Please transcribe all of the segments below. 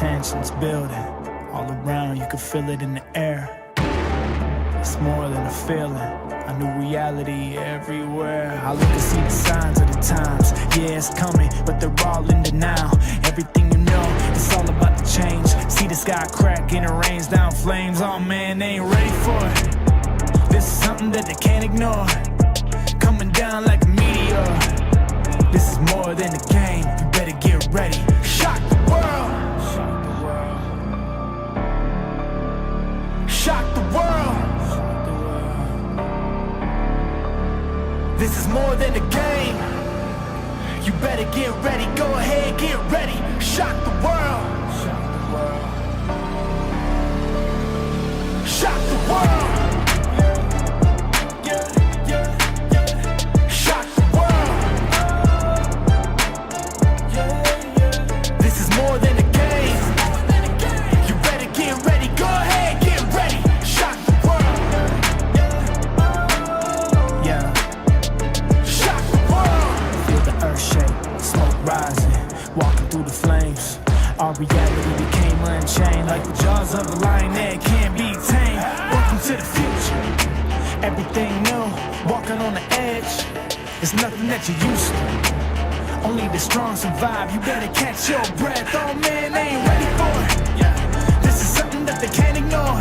tension's building. All around, you can feel it in the air. It's more than a feeling, a new reality everywhere. I look and see the signs of the times. Yeah, it's coming, but they're all in denial. Everything you know, it's all about the change. See the sky crack and it rains down flames. Oh man, they ain't ready for it. This is something that they can't ignore. Coming down like a meteor. This is more than a game. You better get ready. Shock the world. Shock the world. This is more than a game. You better get ready. Go ahead, get ready. Shock the world. Shock the world. Shock the world. This is more than a game. You better get ready. Go ahead, get ready. Shock the world. Yeah. Shock the world. Feel the earth shake, smoke rising, walking through the flames. Our reality became unchained, like the jaws of a lion that can't be tamed. Welcome to the future. Everything new, walking on the edge. It's nothing that you're used to. Only the strong survive. You better catch your breath. Oh man, they ain't ready for it. This is something that they can't ignore.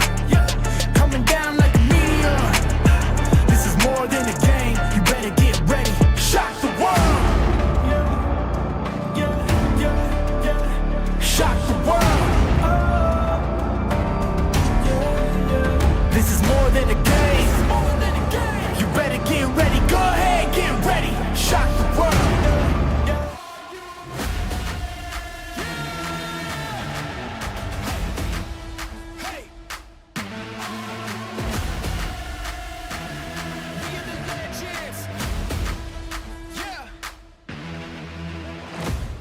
Coming down like a meteor. This is more than a game. You better get ready. Shock the world. Shock the world. This is more than a game. You better get ready. Go ahead, get ready. Shock the world. Hey. We are the legends. Yeah.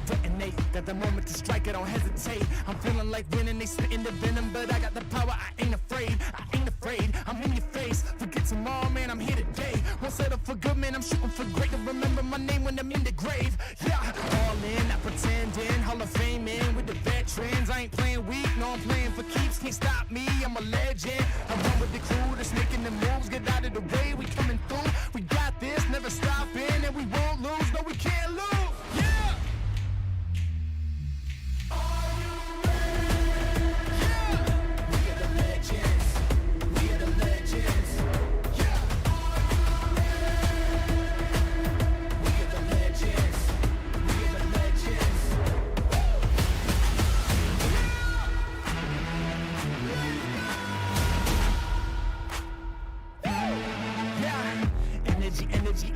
Detonate, got the moment to strike, I don't hesitate. I'm feeling like winning, they spitting the venom, but I got the power, I ain't afraid. I ain't afraid, I'm in your face. Forget tomorrow, man, I'm here today. Won't settle for good, man, I'm shooting for great. To remember my name when I'm in the grave. Yeah, all in, not pretending. Hall of Fame in with the veterans. I ain't playing weak, no, I'm playing for keeps. Can't stop me, I'm a legend. I run with the crew that's making the moves. Get out of the way, we coming through. We got this, never stopping, and we won't lose. No, we can't lose. Yeah.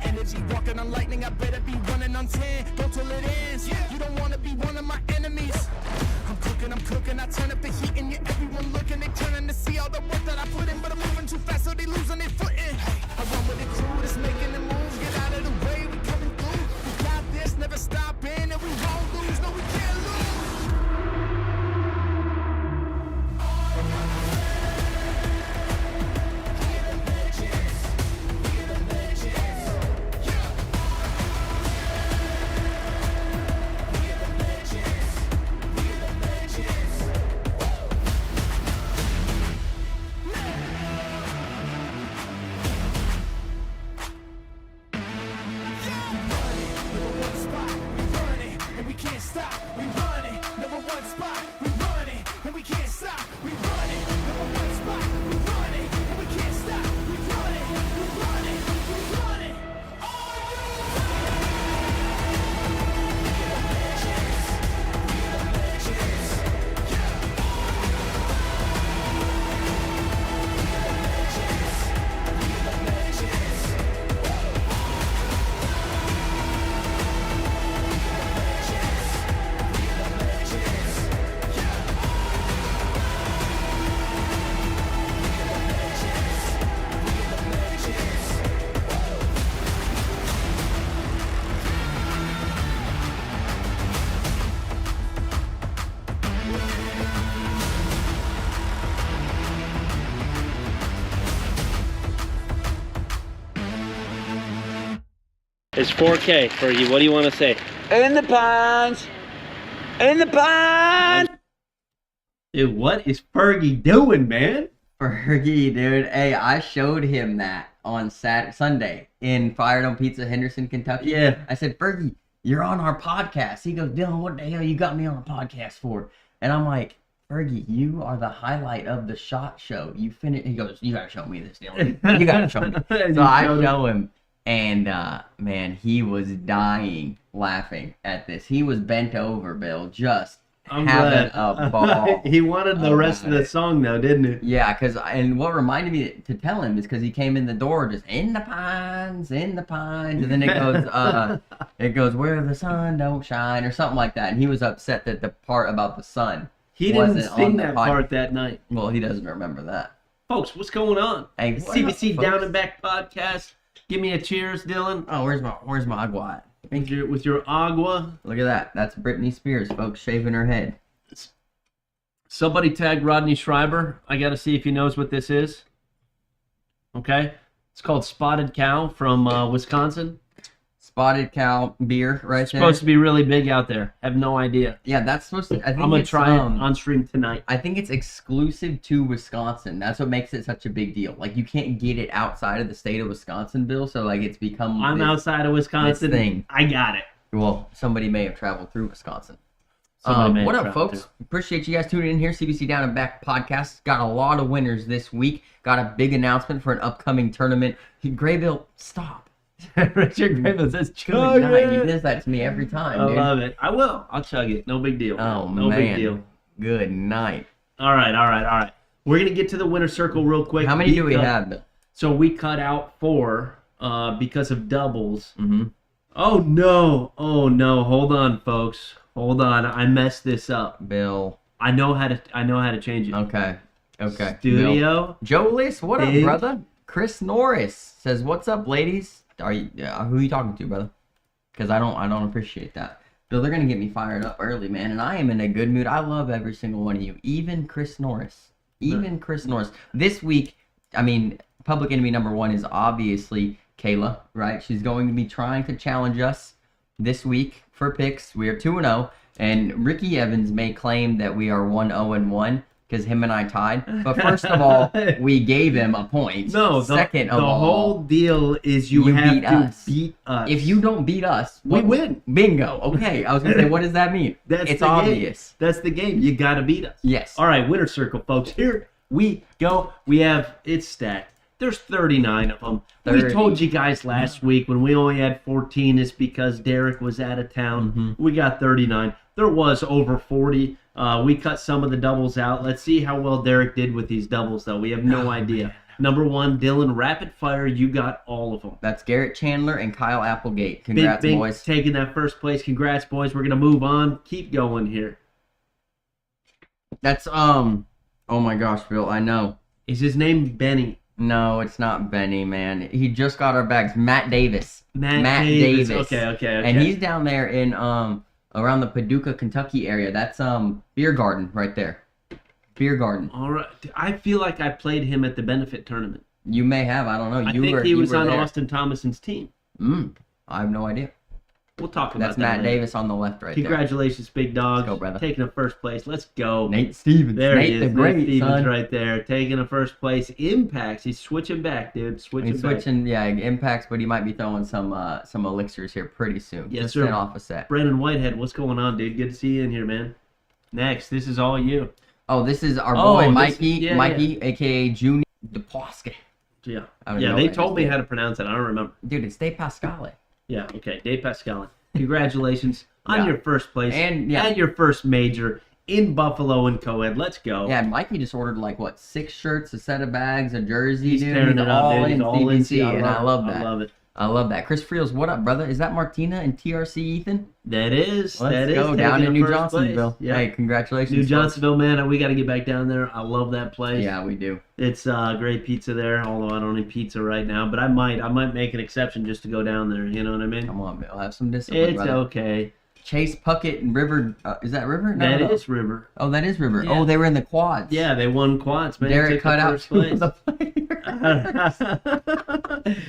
Energy, walking on lightning, I better be running on 10. Go till it ends. You don't wanna be one of my enemies. I'm cooking, I turn up the heat and everyone looking, they turning to see all the work that I put in, but I'm moving too fast so they losing their footing. I run with the crew that's making the moves, get out of the way, we coming through. We got this, never stopping, and we won't lose, no we can't lose. It's 4K for you. What do you want to say? In the pond! In the pond! Dude, what is Fergie doing, man? Fergie, dude. Hey, I showed him that on Sunday in Fire Dome Pizza, Henderson, Kentucky. Yeah. I said, Fergie, you're on our podcast. He goes, Dylan, what the hell you got me on a podcast for? And I'm like, Fergie, you are the highlight of the SHOT Show. You finished. He goes, you gotta show me this, Dylan. You gotta show me. So I show him, and man, he was dying laughing at this. He was bent over, Bill, just having a ball. He wanted the rest of the song, though, didn't he? Yeah, and what reminded me to tell him is because he came in the door just in the pines, and then it goes where the sun don't shine or something like that, and he was upset that the part about the sun. He didn't wasn't sing on the that part that night. Well, he doesn't remember that. Folks, what's going on? Hey, what CBC up, Down folks? and Back podcast. Give me a cheers, Dylan. Oh, where's my agua at? With your agua. Look at that. That's Britney Spears, folks, shaving her head. Somebody tag Rodney Schreiber. I got to see if he knows what this is. Okay. It's called Spotted Cow from Wisconsin. Spotted Cow beer right there. Supposed to be really big out there. Have no idea. Yeah, that's supposed to. I think I'm going to it's, try it on stream tonight. I think it's exclusive to Wisconsin. That's what makes it such a big deal. Like, you can't get it outside of the state of Wisconsin, Bill. So, like, it's become. I'm outside of Wisconsin. thing. I got it. Well, somebody may have traveled through Wisconsin. Somebody may What have up, traveled folks? Appreciate you guys tuning in here. CBC Down and Back podcast. Got a lot of winners this week. Got a big announcement for an upcoming tournament. Graybill, stop. Richard Graybill says, "Good night." He does that to me every time, dude. I love it. I will. I'll chug it. No big deal. Oh, no man. big deal. Good night. All right. We're going to get to the winner circle real quick. How many do we have, Bill? So we cut out 4 because of doubles. Mm-hmm. Oh, no. Hold on, folks. Hold on. I messed this up. Bill. I know how to change it. Okay. Studio. Jolis, what up, Big. brother? Chris Norris says, "What's up, ladies? Who are you talking to, brother? Because I don't appreciate that. Bill, they're gonna get me fired up early, man, and I am in a good mood. I love every single one of you, even Chris Norris. Chris Norris. This week, I mean, public enemy number 1 is obviously Kayla, right? She's going to be trying to challenge us this week for picks. We are 2-0, and Ricky Evans may claim that we are 1-0-1. Because him and I tied. But first of all, we gave him a point. No, Second of the all, whole deal is you have beat to us. beat us. If you don't beat us, we win. Bingo. Okay, I was going to say, what does that mean? That's it's the obvious. Game. That's the game. You got to beat us. Yes. All right, winner circle, folks. Here we go. We have it's stacked. There's 39 of them. 30. We told you guys last week when we only had 14, it's because Derek was out of town. Mm-hmm. We got 39. There was over 40. We cut some of the doubles out. Let's see how well Derek did with these doubles, though. We have no idea. Man. Number 1, Dylan, rapid fire. You got all of them. That's Garrett Chandler and Kyle Applegate. Congrats, Big boys. taking that first place. Congrats, boys. We're going to move on. Keep going here. That's, oh my gosh, Bill, I know. Is his name Benny? No, it's not Benny, man. He just got our bags. Matt Davis. Matt Davis. Okay. And he's down there in, around the Paducah, Kentucky area. That's Beer Garden right there. Beer Garden. All right. I feel like I played him at the benefit tournament. You may have. I don't know. I think he was on there. Austin Thomason's team. I have no idea. We'll talk about That's that. Matt later. Davis on the left right Congratulations, big dog. Let's go, brother. Taking a first place. Let's go. there. Nate Stevens. There Nate he is. the Great, Nate Stevens son. right there. Taking a first place. Impacts. He's switching back, dude. He's Back. switching, impacts, but he might be throwing some elixirs here pretty soon. Yes, Just sir. sent off a set. Brandon Whitehead, what's going on, dude? Good to see you in here, man. Next, this is all you. Oh, this is our Oh, boy this- Mikey, yeah, aka Junior DePosca. Yeah. I don't Yeah, know they that told me just how to pronounce it. I don't remember. Dude, it's De Pascale. Yeah, okay. Dave Pascal. Congratulations on Yeah. your first place And your first major in Buffalo and co-ed. Let's go. Yeah, Mikey just ordered 6 shirts, a set of bags, a jersey, He's dude. tearing it up, all dude. in He's all in CBC, and I love that. I love it. I love that. Chris Friels, what up, brother? Is that Martina and TRC Ethan? That is. Let's that go is down taking in the New first Johnsonville. place. Yeah. Hey, congratulations. New folks. Johnsonville, man. We got to get back down there. I love that place. Yeah, we do. It's great pizza there. Although I don't eat pizza right now, but I might make an exception just to go down there. You know what I mean? Come on, Bill. Have some discipline, It's brother. okay. Chase Puckett and River. Is that River? That is River. Oh, that is River. Yeah. Oh, they were in the quads. Yeah, they won quads, man. Derek Took cut the out first two place. of the players.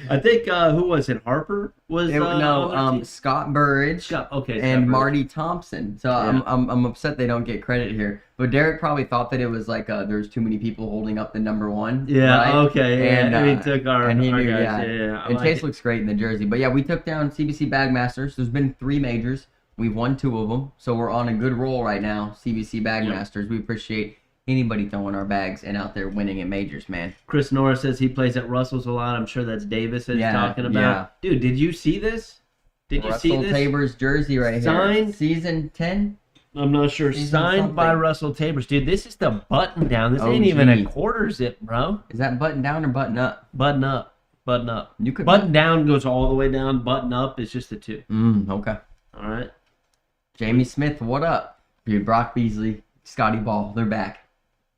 I think who was it? Harper was on their team? Scott Burridge. Scott and Burridge. Marty Thompson. So Yeah. I'm upset they don't get credit here. But Derek probably thought that it was like there's too many people holding up the number one. Yeah. right? Okay. Yeah. And he took our. and he our knew, guys. yeah. Yeah. I And like Chase it. looks great in the jersey. But yeah, we took down CBC Bagmasters. There's been 3 majors. We've won 2 of them. So we're on a good roll right now. CBC Bagmasters. We appreciate anybody throwing our bags and out there winning at majors, man. Chris Norris says he plays at Russell's a lot. I'm sure that's Davis is Yeah, talking about. yeah. Dude, did you see this? Did you see Russell this? Tabor's jersey right here. Signed? Season 10. I'm not sure. Season Signed by something. Russell Tabers. Dude, this is the button down. This Oh, ain't even a gee. quarter zip, bro. Is that button down or button up? Button up. Button up. You could Button down goes all the way down. Button up is just a 2. Okay. All right. Jamie Smith, what up? Dude, Brock Beasley, Scotty Ball, they're back.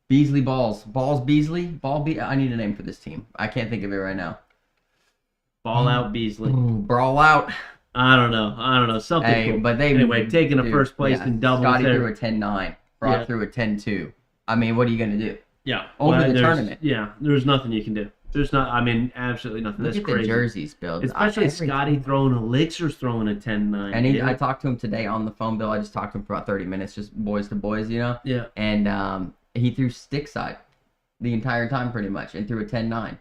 Beasley Balls. Balls Beasley? I need a name for this team. I can't think of it right now. Ball out Beasley. Ooh, brawl out. I don't know. Something Hey, cool. but they Anyway, taking a dude, first place yeah, in doubles Scotty there. threw a 10-9. Brock Yeah. threw a 10-2. I mean, what are you going to do? Yeah. Over the there's- tournament. Yeah. There's nothing you can do. There's not. I mean, absolutely nothing. Look That's at crazy. the jerseys, Bill. Especially Every Scotty time. throwing Elixir's throwing a 10-9. And dude. I talked to him today on the phone, Bill. I just talked to him for about 30 minutes, just boys to boys, you know? Yeah. And he threw stick side the entire time pretty much and threw a 10-9.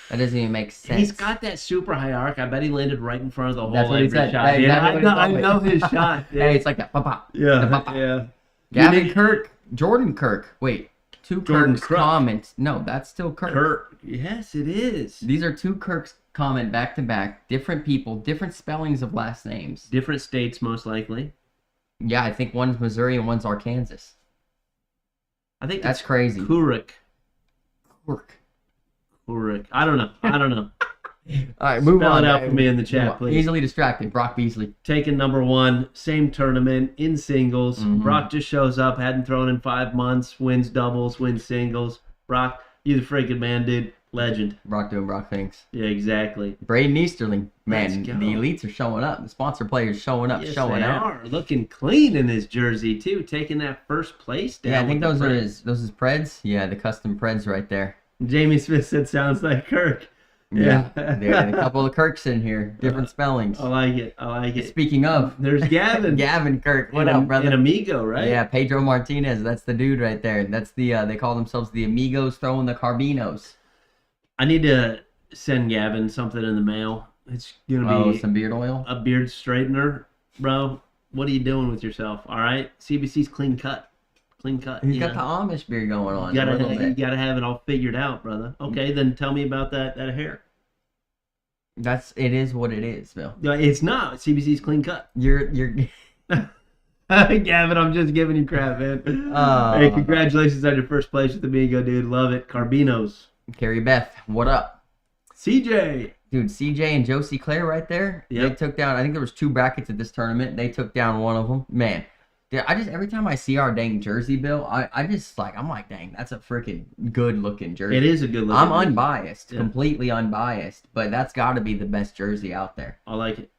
That doesn't even make sense. He's got that super high arc. I bet he landed right in front of the hole. That's what he every said. shot. Hey, Yeah, exactly what he I told me. know his shot. Yeah. Hey, it's like that. Pop. yeah. Yeah. You Gavin need- Kirk. Jordan Kirk. Wait. 2 Jordan Kirk's Crook. comments. No, that's still Kirk. Kirk. Yes, it is. These are 2 Kirk's comment back to back. Different people, different spellings of last names. Different states, most likely. Yeah, I think one's Missouri and one's Arkansas. I think That's it's crazy. Kurik. Kirk. Kurik. I don't know. All right, move Spell on. it out man. for me in the Move chat, on. please. Easily distracted. Brock Beasley. Taking number 1, same tournament, in singles. Mhm. Brock just shows up, hadn't thrown in 5 months, wins doubles, wins singles. Brock, you the freaking man, dude. Legend. Brock doing Brock things. Yeah, exactly. Braden Easterling. Man, Let's the go. elites are showing up. The sponsor players showing up, Yes, showing they out. are. Looking clean in his jersey, too. Taking that first place down. Yeah, I think with those the are Preds. his Preds. Yeah, the custom Preds right there. Jamie Smith said sounds like Kirk. Yeah, there are a couple of Kirks in here, different spellings. I like it. Speaking of, There's Gavin. Gavin Kirk, what An- up, brother? An amigo, right? Yeah, Pedro Martinez, that's the dude right there. That's the they call themselves the Amigos throwing the Carbinos. I need to send Gavin something in the mail. It's gonna be Some beard oil. a beard straightener, bro. What are you doing with yourself? All right, CBC's clean cut. He's got the Amish beard going on. You a little gotta, bit. you gotta have it all figured out, brother. Okay, then tell me about that hair. It is what it is, Bill. No, it's not. CBC's clean cut. You're Gavin, I'm just giving you crap, man. Hey, congratulations on your first place with Amigo, dude. Love it. Carbinos. Carrie Beth, what up? CJ. Dude, CJ and Josie Claire right there. Yep. They took down, I think there was 2 brackets at this tournament. They took down one of them. Man, dude, every time I see our dang jersey, Bill, I'm like, dang, that's a freaking good looking jersey. It is a good looking. I'm jersey. unbiased, Yeah. completely unbiased, but that's got to be the best jersey out there. I like it.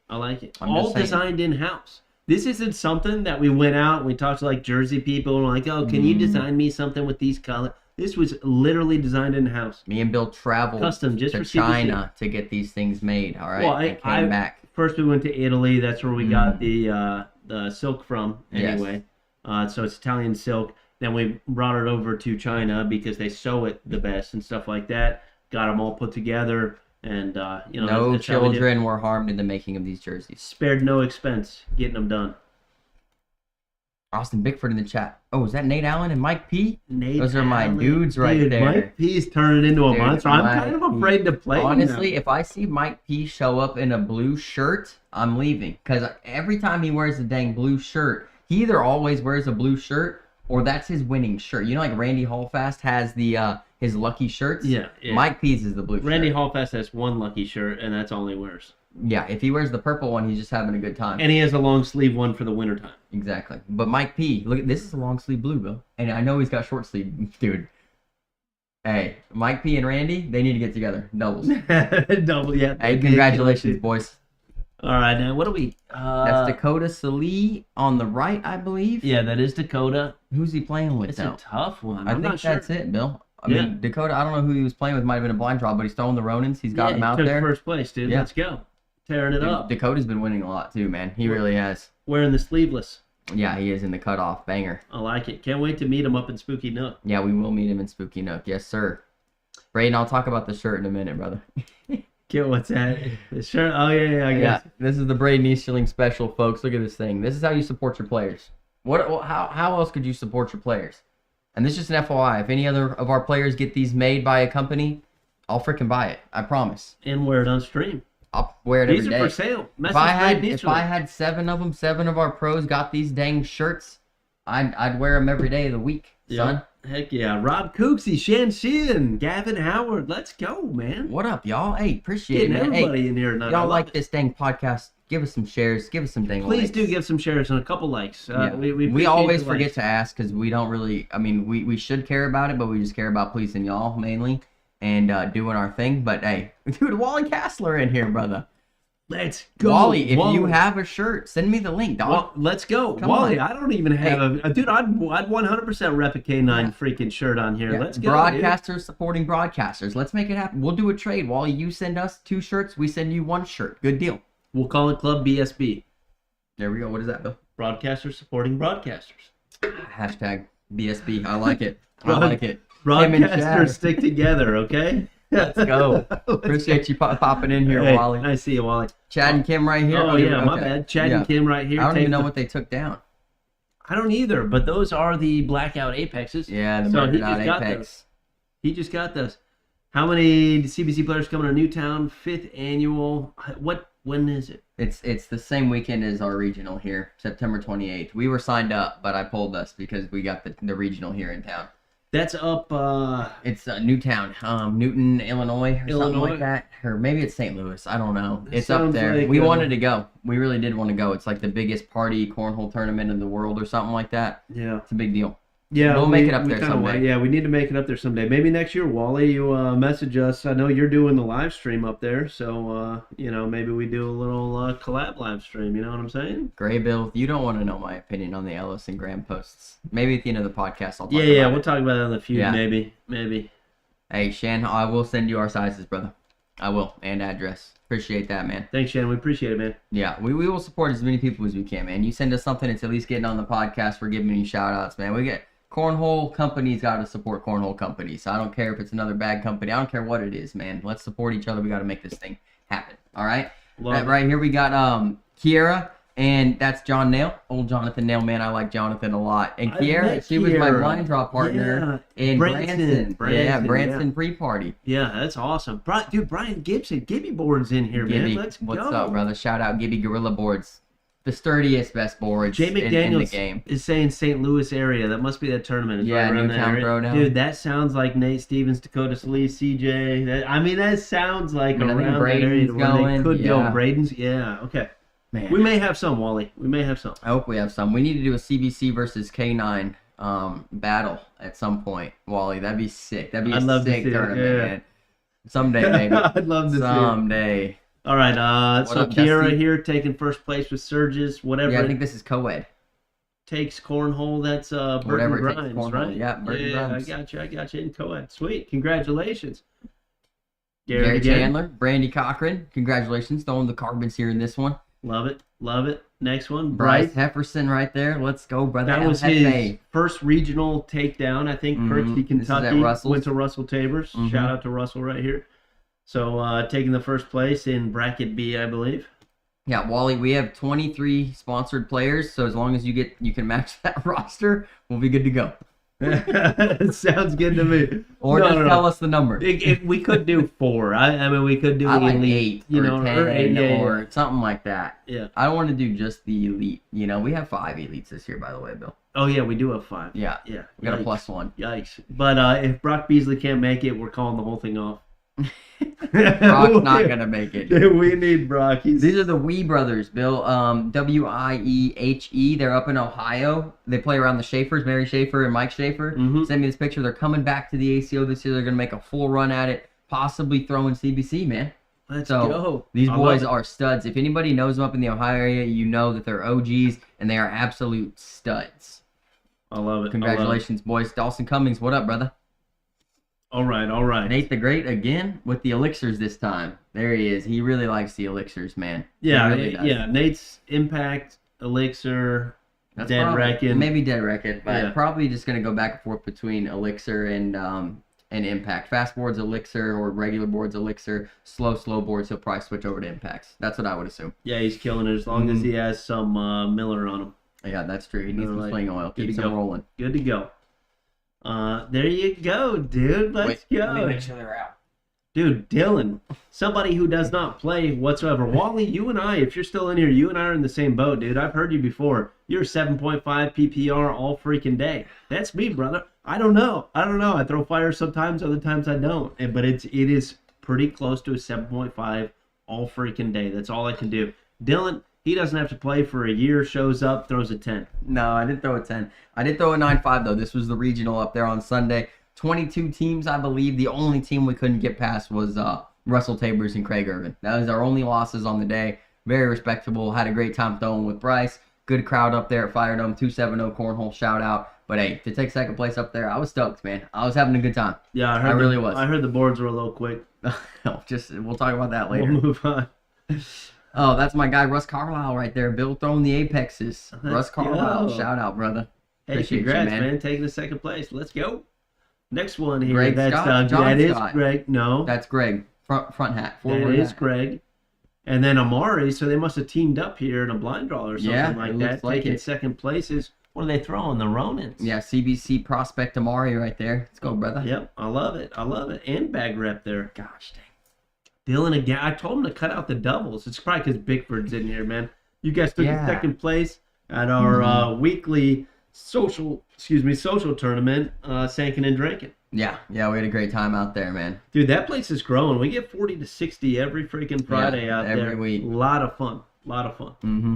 I'm All just saying. designed in house. This isn't something that we went out and we talked to like jersey people and we're like, oh, can you design me something with these colors? This was literally designed in house. Me and Bill traveled Custom, just to for CBC. China to get these things made. All right, Well, and came back. First, we went to Italy. That's where we got the silk from. Anyway, so it's Italian silk. Then we brought it over to China because they sew it the best and stuff like that. Got them all put together, and No that's how we did it. children were harmed in the making of these jerseys. Spared no expense getting them done. Austin Bickford in the chat. Oh, is that Nate Allen and Mike P? Nate Those are my Allen. dudes right Dude, there. Mike P's turning into a Dude, monster. I'm Mike kind of P. afraid to play him Honestly, now. if I see Mike P show up in a blue shirt, I'm leaving. Because every time he wears a dang blue shirt, he either always wears a blue shirt or that's his winning shirt. You know, like Randy Hallfast has the his lucky shirts? Yeah. Mike P's is the blue Randy shirt. Hallfast has one lucky shirt, and that's all he wears. Yeah, if he wears the purple one, he's just having a good time. And he has a long sleeve one for the wintertime. Exactly. But Mike P, look, this is a long sleeve blue, Bill. And I know he's got short sleeve, dude. Hey, Mike P and Randy, they need to get together. Doubles. Double, yeah. Hey, congratulations, boys. All right, now what do we? That's Dakota Salee on the right, I believe. Yeah, that is Dakota. Who's he playing with, It's though? a tough one. I I'm think not sure. that's it, Bill. I mean, Dakota, I don't know who he was playing with. Might have been a blind draw, but he's throwing the Ronins. He's got him out took there. first place, dude. Yeah. Let's go. Tearing it up. Dakota's been winning a lot, too, man. He really has. Wearing the sleeveless. Yeah, he is in the cutoff. Banger. I like it. Can't wait to meet him up in Spooky Nook. Yeah, we will meet him in Spooky Nook. Yes, sir. Braden, I'll talk about the shirt in a minute, brother. Get what's that? The shirt? Oh, yeah, I guess. Yeah, this is the Braden Easterling special, folks. Look at this thing. This is how you support your players. How else could you support your players? And this is just an FYI. If any other of our players get these made by a company, I'll freaking buy it. I promise. And wear it on stream. I'll wear it every day. These are for sale. If I had 7 of them, 7 of our pros got these dang shirts, I'd wear them every day of the week, son. Heck yeah. Rob Cooksey, Shan Shin, Gavin Howard. Let's go, man. What up, y'all? Hey, appreciate Getting it, man. everybody Hey, in here tonight. y'all like this dang podcast, give us some shares, give us some dang Please likes. do give some shares and a couple likes. Yeah. We We always appreciate the forget likes. to ask because we don't really, I mean, we should care about it, but we just care about pleasing y'all mainly and doing our thing. But hey, dude, Wally Castler in here, brother. Let's go. Wally, if you have a shirt, send me the link, dog. Well, let's go. Come Wally, on. I don't even have a... Dude, I'd 100% rep a K9 freaking shirt on here. Yeah, Let's go, broadcasters supporting broadcasters. Let's make it happen. We'll do a trade. Wally, you send us 2 shirts, we send you 1 shirt. Good deal. We'll call it Club BSB. There we go. What is that, Bill? Broadcasters supporting broadcasters. Hashtag BSB. I like it. I like it. Broadcasters stick together, okay? Let's go. Appreciate you popping in here, Hey, Wally. I see you, Wally. Chad and Kim right here. Oh, yeah, okay. my bad. Chad and Kim right here. I don't even know what they took down. I don't either, but those are the Blackout Apexes. Yeah, the So he Murdered Out just got Apex. those. He just got those. How many CBC players coming to Newtown? 5th annual. When is it? It's the same weekend as our regional here, September 28th. We were signed up, but I pulled us because we got the regional here in town. That's up. It's Newtown, Newton, Illinois, or something Illinois? like that. Or maybe it's St. Louis. I don't know. It It's up sounds there. like, We wanted to go. We really did want to go. It's like the biggest party cornhole tournament in the world or something like that. Yeah. It's a big deal. Yeah, We'll make it up we there kinda someday. Yeah, we need to make it up there someday. Maybe next year, Wally, you message us. I know you're doing the live stream up there, so maybe we do a little collab live stream. You know what I'm saying? Gray Bill, you don't want to know my opinion on the Ellis and Graham posts. Maybe at the end of the podcast I'll talk about Yeah, it. we'll talk about it on the feud. Yeah. Maybe. Hey, Shan, I will send you our sizes, brother. I will, and address. Appreciate that, man. Thanks, Shannon. We appreciate it, man. Yeah, we will support as many people as we can, man. You send us something, it's at least getting on the podcast. We're giving you shout outs, man. We get cornhole companies got to support cornhole companies. So I don't care if it's another bad company. I don't care what it is, man. Let's support each other. We got to make this thing happen. All right. Right here we got Kiera, and that's John Nail, old Jonathan Nail, man. I like Jonathan a lot. And I Kiera, met she was my Kiera. blind draw partner in Branson. Branson pre-party. Yeah, that's awesome. Dude, Brian Gibson, Gibby Board's in here, Gibby, man. Let's go. what's up, brother? Shout out Gibby Gorilla Boards. The sturdiest, best boards Jay in the McDaniels game. is saying St. Louis area. That must be that tournament. It's Yeah, right around Newtown that area. Throwdown. Dude, that sounds like Nate Stevens, Dakota Solis, CJ. That sounds like I think around that area Braden's where they going, could go. yeah. Braden's, yeah, okay. Man, We may have some, Wally. We may have some. I hope we have some. We need to do a CBC versus K9 battle at some point, Wally. That'd be sick. That'd be I'd a love to sick see it, tournament, yeah. man. Someday, maybe. I'd love to see it. Someday. All right, so up, Kiera Dusty? here taking first place with Surges. Whatever Yeah, I it think this is co-ed. takes Cornhole, that's Burton Whatever it takes Grimes, Cornhole. right? Yeah, Burton Grimes. I got you in co-ed. Sweet, congratulations. Gary again. Chandler, Brandy Cochran. Congratulations. Throwing the carbons here in this one. Love it. Next one, Bryce Bryce. Hefferson right there. Let's go, brother. That was his first regional takedown. I think Kirksey, This is at Kentucky. Russell's. Went to Russell Tabors. Mhm. Shout out to Russell right here. So taking the first place in bracket B, I believe. Yeah, Wally, we have 23 sponsored players, so as long as you can match that roster, we'll be good to go. Sounds good to me. Or No, just no, no. tell us the number. We could do 4. I mean, we could do I like elite, 8 or 10 or 8, or something like that. yeah. I don't want to do just the elite. We have 5 elites this year, by the way, Bill. Oh yeah, we do have 5. Yeah, Yeah, we got a Yikes. +1. Yikes! But if Brock Beasley can't make it, we're calling the whole thing off. Brock's not gonna make it. We need Brock. These are the Wee brothers, Bill. Wiehe. They're up in Ohio. They play around the Schaefers, Mary Schaefer and Mike Schaefer. Mhm. Send me this picture. They're coming back to the ACO this year. They're gonna make a full run at it, possibly throwing CBC, man. Let's So, go. These I boys love it. are studs. If anybody knows them up in the Ohio area, you know that they're OGs and they are absolute studs. I love it. Congratulations, boys. Dawson Cummings, what up, brother? All right. Nate the Great again with the elixirs this time. There he is. He really likes the elixirs, man. Yeah, He really does. yeah. Nate's Impact, Elixir, That's Dead probably, Reckon. maybe Dead Reckon, but Yeah. probably just gonna go back and forth between Elixir and Impact. Fast boards Elixir or regular boards Elixir. Slow boards he'll probably switch over to Impacts. That's what I would assume. Yeah, he's killing it as long as he has some Miller on him. Yeah, that's true. He needs some swing oil. Good Keeps to him go. rolling. Good to go. There you go, dude. Let's go. Let me make sure they're out. Dude, Dylan, somebody who does not play whatsoever. Wally, you and I, if you're still in here, you and I are in the same boat, dude. I've heard you before. You're 7.5 PPR all freaking day. That's me, brother. I don't know. I throw fire sometimes, other times I don't. But it is pretty close to a 7.5 all freaking day. That's all I can do. Dylan, he doesn't have to play for a year, shows up, throws a 10. No, I didn't throw a 10. I did throw a 9.5, though. This was the regional up there on Sunday. 22 teams, I believe. The only team we couldn't get past was Russell Tabers and Craig Irvin. That was our only losses on the day. Very respectable. Had a great time throwing with Bryce. Good crowd up there at Fire Dome. 270 Cornhole shout out. But hey, to take second place up there, I was stoked, man. I was having a good time. Yeah, I really was. I heard the boards were a little quick. We'll talk about that later. We'll move on. Oh, that's my guy Russ Carlisle right there. Bill throwing the apexes. Russ Carlisle, go. shout out, brother. Hey, Appreciate you, congrats, man. man. Taking the second place. Let's go. Next one here. Greg that's Scott, John that is Scott. Greg. No, That's Greg. Front hat. that Forward is hat. Greg. And then Amari, so they must have teamed up here in a blind draw or something Yeah, like it that. looks like Taking it. second places. What are they throwing? The Ronins. Yeah, CBC prospect Amari right there. Let's go, brother. Yep, I love it. And bag rep there. Gosh dang. Dylan again. I told him to cut out the doubles. It's probably because Bickford's in here, man. You guys took Yeah. second place at our weekly social tournament, Sankin and Drinking. Yeah, we had a great time out there, man. Dude, that place is growing. We get 40 to 60 every freaking Friday out there. every week. A lot of fun. Mm-hmm.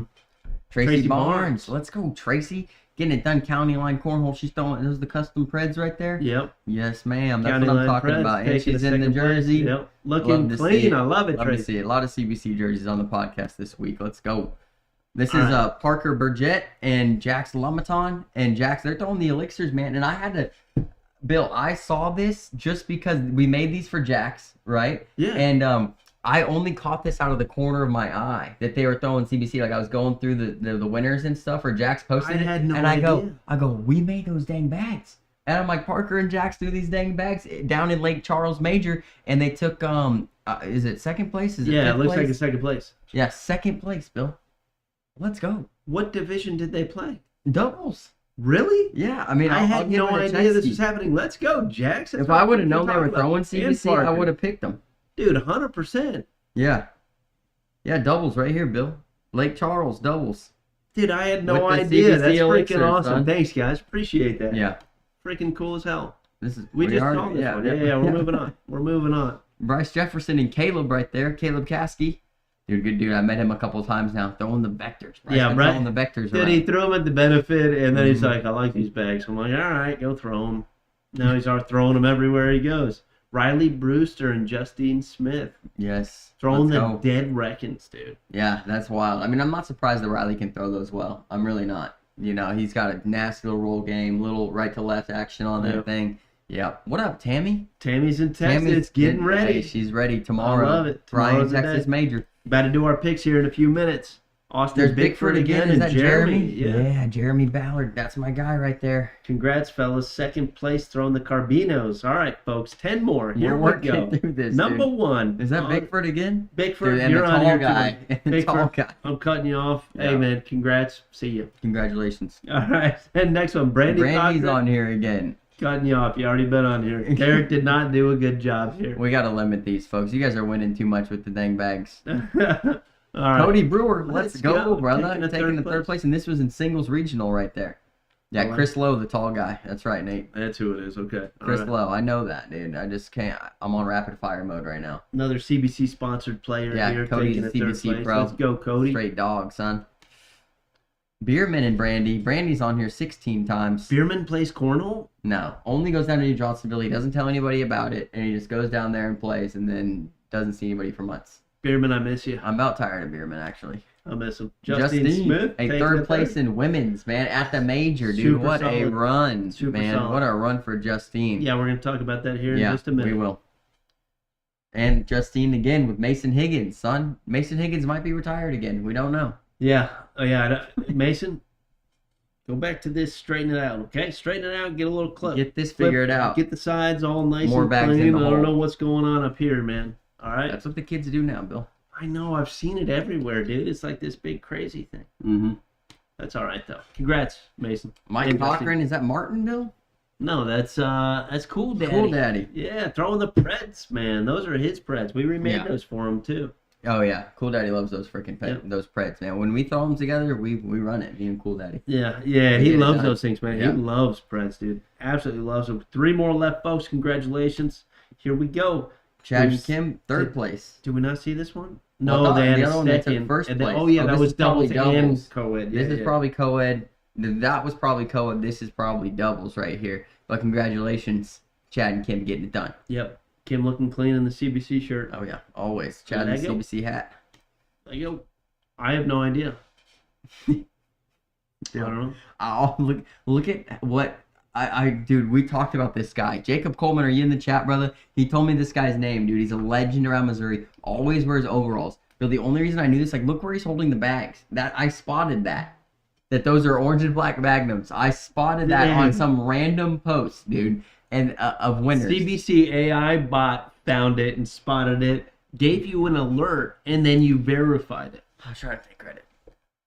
Tracy Tracy Barnes. Barnes. Let's go, Tracy. Getting it done, county line cornhole. She's throwing those the custom Preds right there. Yep. Yes, ma'am. That's County what I'm line talking Preds, about. And taking she's the in the second place. jersey. Yep. Looking Love to see clean. it. I love it, Love to Tracy. see it. A lot of CBC jerseys on the podcast this week. Let's go. This is Parker Burgett and Jax Lumaton. And Jax, they're throwing the elixirs, man. And I had to... Bill, I saw this just because we made these for Jax, right? Yeah. And I only caught this out of the corner of my eye that they were throwing CBC. Like I was going through the winners and stuff, or Jax posted I had no and idea. I go, we made those dang bags. And I'm like, Parker and Jax threw these dang bags down in Lake Charles Major, and they took is it second place? Is it Yeah, it fifth looks place? like a second place. Yeah, second place, Bill. Let's go. What division did they play? Doubles. Really? Yeah, I mean, I I'll had give no it a idea check this ski. was happening. Let's go, Jax. That's If what I would have I'm known they were talking throwing about. And CBC, I Parker. would have picked them. Dude, 100%. Yeah. Yeah, doubles right here, Bill. Lake Charles, doubles. Dude, I had no With the idea. CBC That's elixir, freaking awesome. son. Thanks, guys. Appreciate that. Yeah. Freaking cool as hell. This is We just are- saw this one. Yeah, we're moving on. We're moving on. Bryce Jefferson and Caleb right there. Caleb Caskey. Dude, good dude. I met him a couple of times now. Throwing the vectors. Bryce Yeah, been right. Throwing the vectors Then around. he threw him at the benefit, and then he's Mm-hmm. like, I like these bags. I'm like, all right, go throw them. Now he's throwing them everywhere he goes. Riley Brewster and Justine Smith. Yes. Throwing Let's the go. dead reckons, dude. Yeah, that's wild. I mean, I'm not surprised that Riley can throw those well. I'm really not. You know, he's got a nasty little roll game, little right to left action on that Yep. thing. Yeah. What up, Tammy? Tammy's in Texas. Tammy's getting ready. Hey, she's ready tomorrow. I love it. Ryan, Tomorrow's the Texas day. Major. About to do our picks here in a few minutes. Austin There's Bickford again Is and that Jeremy. Yeah, Jeremy Ballard. That's my guy right there. Congrats, fellas. Second place throwing the Carbinos. All right, folks. 10 more. Here We're we go. working through this, Number dude. one. Is that on- Bickford again? Bickford, Dude, and you're the on tall here. guy. Too. And the Bickford, tall guy. I'm cutting you off. Hey, Yeah. man. Congrats. See you. Congratulations. All right. And next one, Brandy's Brandy's on here again. Cutting you off. You already been on here. Derek did not do a good job here. We got to limit these, folks. You guys are winning too much with the dang bags. All right. Cody Brewer, let's Let's go, go. brother. Taking the Taking the third third place. And this was in singles regional right there. Yeah, I like Chris Lowe, the tall guy. That's right, Nate. That's who it is. Okay. All Chris right. Lowe. I know that, dude. I just can't. I'm on rapid fire mode right now. Another CBC sponsored player Yeah, here. Cody's taking a the third CBC place. pro. Let's go, Cody. Straight dog, son. Bierman and Brandy. Brandy's on here 16 times. Bierman plays cornhole? No, only goes down to New Johnsonville. He doesn't tell anybody about it, and he just goes down there and plays, and then doesn't see anybody for months. Bierman, I miss you. I'm about tired of Bierman, actually. I miss him. Justine Smith. a taking third it place in women's, man, at the major, dude. Super What a solid. run, Super man. solid. What a run for Justine. Yeah, we're going to talk about that here in Yeah, just a minute. we will. And Justine again with Mason Higgins, son. Mason Higgins might be retired again. We don't know. Yeah. Oh, yeah. Mason, go back to this. Straighten it out, okay? Straighten it out. Get a little clip. Get this Flip, figured out. Get the sides all nice More and bags in clean. the I don't hole. know what's going on up here, man. All right? That's what the kids do now, Bill. I know. I've seen it everywhere, dude. It's like this big crazy thing. Mm-hmm. That's all right, though. Congrats, Mason. Mike And Cochran, is that Martin, Bill? No, that's Cool Daddy. Cool Daddy. Yeah, throwing the Preds, man. Those are his Preds. We remade Yeah. those for him, too. Oh, yeah. Cool Daddy loves those freaking Yep. those Preds, man. When we throw them together, we run it. Me and Cool Daddy. Yeah, We he get it loves done. those things, man. Yeah. He loves Preds, dude. Absolutely loves them. 3 more left, folks. Congratulations. Here we go. Chad and Who's- Kim, third place. Did we not see this one? Well, I No, thought they had the a other one they took second. first And then- place. oh, yeah, Oh, that this was is probably doubles and doubles. co-ed. Yeah, This is yeah. probably co-ed. That was probably co-ed. This is probably doubles right here. But congratulations, Chad and Kim, getting it done. Yep. Kim looking clean in the CBC shirt. Oh, yeah. Always. Chad There in the you go. CBC hat. There you go. I have no idea. I don't know. Oh, look at what dude, we talked about this guy. Jacob Coleman, are you in the chat, brother? He told me this guy's name, dude. He's a legend around Missouri. Always wears overalls. But the only reason I knew this, like, look where he's holding the bags. That I spotted that those are orange and black Magnums. I spotted that Yeah. on some random post, dude, and of winners. CBC AI bot found it and spotted it, gave you an alert, and then you verified it. I was trying to take credit.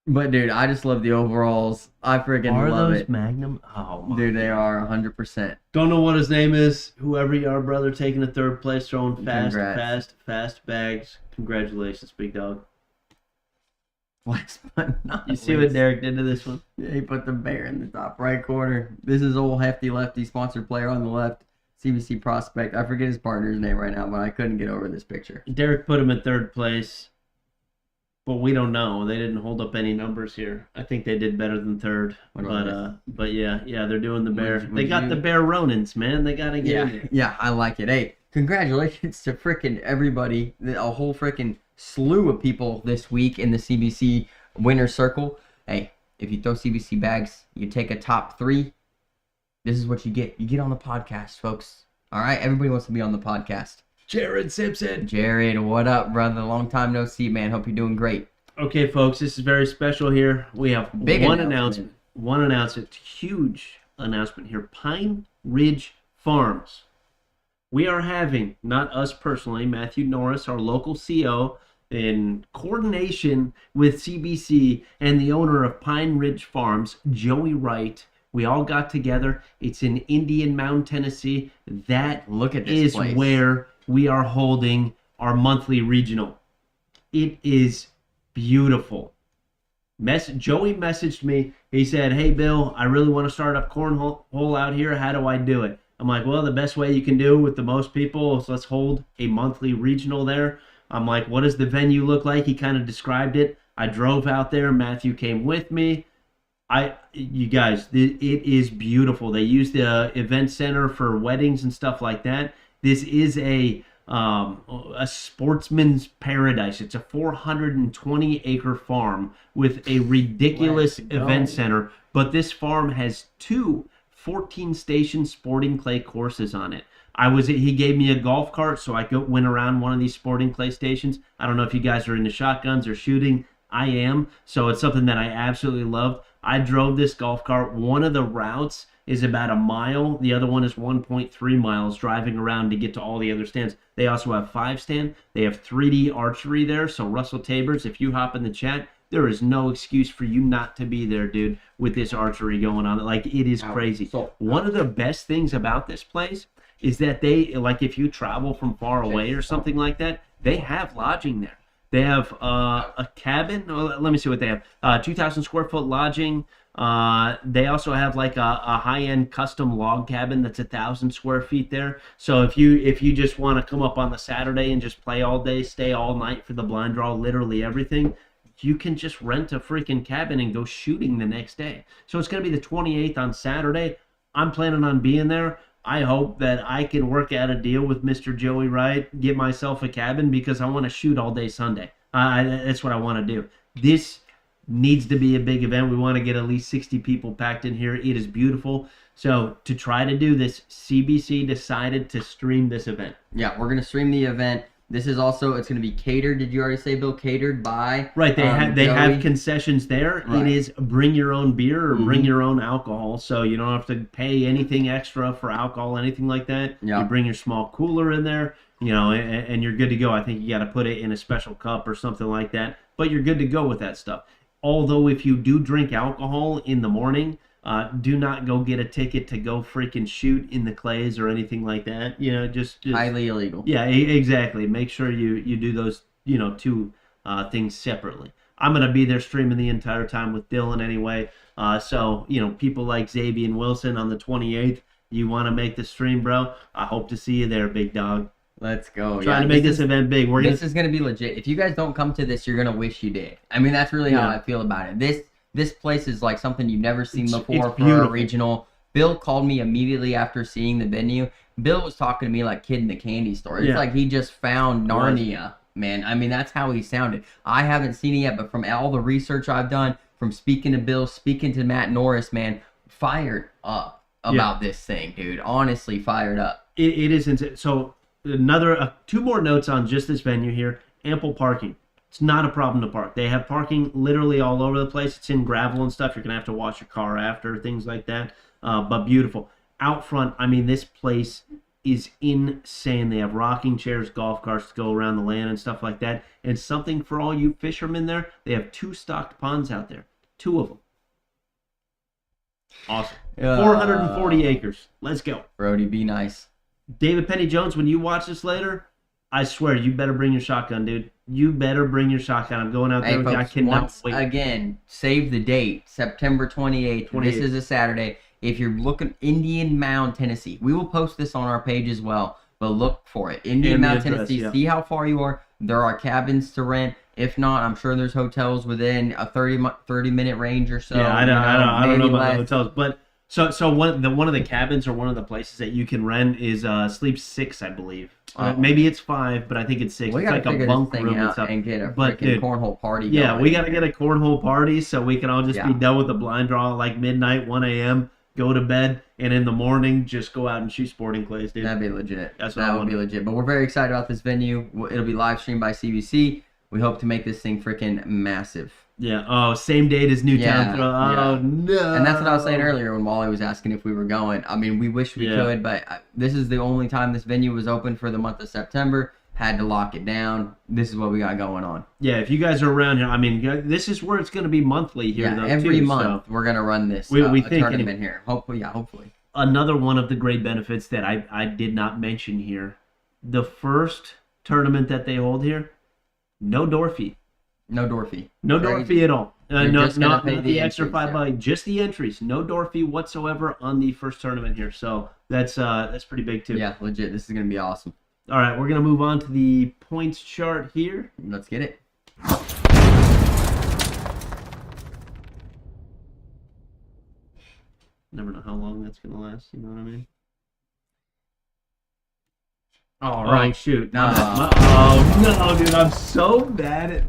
But dude, I just love the overalls. I freaking Are love those it. Magnum? Oh my. Dude, they are 100%. Don't know what his name is. Whoever you are, brother, taking a third place, throwing fast bags. Congratulations, big dog. Last but not You see least. what Derek did to this one? Yeah, he put the bear in the top right corner. This is old Hefty Lefty, sponsored player on the left. CBC prospect. I forget his partner's name right now, but I couldn't get over this picture. Derek put him in third place, but we don't know. They didn't hold up any numbers here. I think they did better than third. What about But yeah, they're doing the bear. Would They got you- the bear Ronins, man. They gotta get in there. Yeah, I like it. Hey, congratulations to frickin' everybody. A whole frickin' slew of people this week in the CBC winner circle. Hey, if you throw CBC bags, you take a top 3. This is what you get. You get on the podcast, folks. All right, everybody wants to be on the podcast. Jared Simpson. Jared, what up, brother? Long time no see, man. Hope you're doing great. Okay, folks, this is very special here. We have Big one announcement. announcement. Huge announcement here. Pine Ridge Farms. We are having, not us personally, Matthew Norris, our local CO, in coordination with CBC and the owner of Pine Ridge Farms, Joey Wright. We all got together. It's in Indian Mound, Tennessee. That Look at this is place. where we are holding our monthly regional. It is beautiful. Joey messaged me. He said, "Hey, Bill, I really want to start up cornhole out here. How do I do it?" I'm like, "Well, the best way you can do with the most people is let's hold a monthly regional there." I'm like, "What does the venue look like?" He kind of described it. I drove out there. Matthew came with me. You guys, it is beautiful. They use the event center for weddings and stuff like that. This is a sportsman's paradise. It's a 420-acre farm with a ridiculous Let's go. event center. But this farm has 2 14-station sporting clay courses on it. He gave me a golf cart so I went around one of these sporting clay stations. I don't know if you guys are into shotguns or shooting. I am, so it's something that I absolutely love. I drove this golf cart. One of the routes is about a mile. The other one is 1.3 miles driving around to get to all the other stands. They also have 5 stand. They have 3D archery there. So Russell Tabers, if you hop in the chat, there is no excuse for you not to be there, dude, with this archery going on. Like, it is crazy. One of the best things about this place is that they, like, if you travel from far away or something like that, they have lodging there. They have a cabin. Let me see what they have. 2,000 square foot lodging. They also have like a high-end custom log cabin that's 1,000 square feet there. So if you just want to come up on the Saturday and just play all day, stay all night for the blind draw, literally everything, you can just rent a freaking cabin and go shooting the next day. So it's going to be the 28th on Saturday. I'm planning on being there. I hope that I can work out a deal with Mr. Joey Wright, get myself a cabin because I want to shoot all day Sunday. That's what I want to do. This needs to be a big event. We want to get at least 60 people packed in here. It is beautiful. So to try to do this, CBC decided to stream this event. Yeah, we're going to stream the event. This is also, it's going to be catered. Did you already say, Bill? Catered by... Right, they have concessions there. Right. It is bring your own beer or bring your own alcohol, so you don't have to pay anything extra for alcohol, anything like that. Yeah. You bring your small cooler in there, and you're good to go. I think you got to put it in a special cup or something like that, but you're good to go with that stuff. Although if you do drink alcohol in the morning, do not go get a ticket to go freaking shoot in the clays or anything like that. Just highly illegal. Yeah, exactly. Make sure you do those, two things separately. I'm going to be there streaming the entire time with Dylan anyway. So, people like Xavier and Wilson on the 28th, you want to make the stream, bro? I hope to see you there, big dog. Let's go. Trying to make this event big. This is going to be legit. If you guys don't come to this, you're going to wish you did. I mean, that's really how I feel about it. This place is like something you've never seen before for a regional. Bill called me immediately after seeing the venue. Bill was talking to me like kid in the candy store. It's like he just found Narnia, man. I mean, that's how he sounded. I haven't seen it yet, but from all the research I've done, from speaking to Bill, speaking to Matt Norris, man, fired up about this thing, dude. Honestly, fired up. It is insane. So another 2 more notes on just this venue here. Ample parking. It's not a problem to park. They have parking literally all over the place. It's in gravel and stuff. You're going to have to wash your car after, things like that. But beautiful. Out front, I mean, this place is insane. They have rocking chairs, golf carts to go around the land and stuff like that. And something for all you fishermen there, they have 2 stocked ponds out there. 2 of them. Awesome. 440 acres. Let's go. Brody, be nice. David Penny Jones, when you watch this later, I swear, you better bring your shotgun, dude. You better bring your shotgun. I'm going out there with you. I cannot wait. Again, save the date, September 28th. This is a Saturday. If you're looking, Indian Mound, Tennessee. We will post this on our page as well, but look for it. Indian Mound, Tennessee. See how far you are. There are cabins to rent. If not, I'm sure there's hotels within a 30-minute range or so. Yeah, I don't know about the hotels, but so one of the cabins or one of the places that you can rent is Sleep 6, I believe. Maybe it's 5, but I think it's 6. We it's gotta like figure a bunk this thing room out and stuff. and get a freaking cornhole party going. Yeah, we gotta get a cornhole party so we can all just be done with the blind draw at like midnight, 1 a.m. Go to bed, and in the morning just go out and shoot sporting clays, dude. That'd be legit. That would be legit. But we're very excited about this venue. It'll be live streamed by CBC. We hope to make this thing freaking massive. Yeah. Oh, same date as Newtown Throw. Oh, no. And that's what I was saying earlier when Wally was asking if we were going. I mean, we wish we could, but this is the only time this venue was open for the month of September. Had to lock it down. This is what we got going on. Yeah, if you guys are around here, I mean, this is where it's going to be monthly here. Yeah, every month we're going to run this we think tournament here. Hopefully. Another one of the great benefits that I did not mention here, the first tournament that they hold here, no door fee. No door fee. No door fee at all. Not the extra $5, just the entries. No door fee whatsoever on the first tournament here. So that's pretty big too. Yeah, legit. This is going to be awesome. All right, we're going to move on to the points chart here. Let's get it. Never know how long that's going to last, you know what I mean? All right. Oh, shoot. Oh, no, dude. I'm so bad at...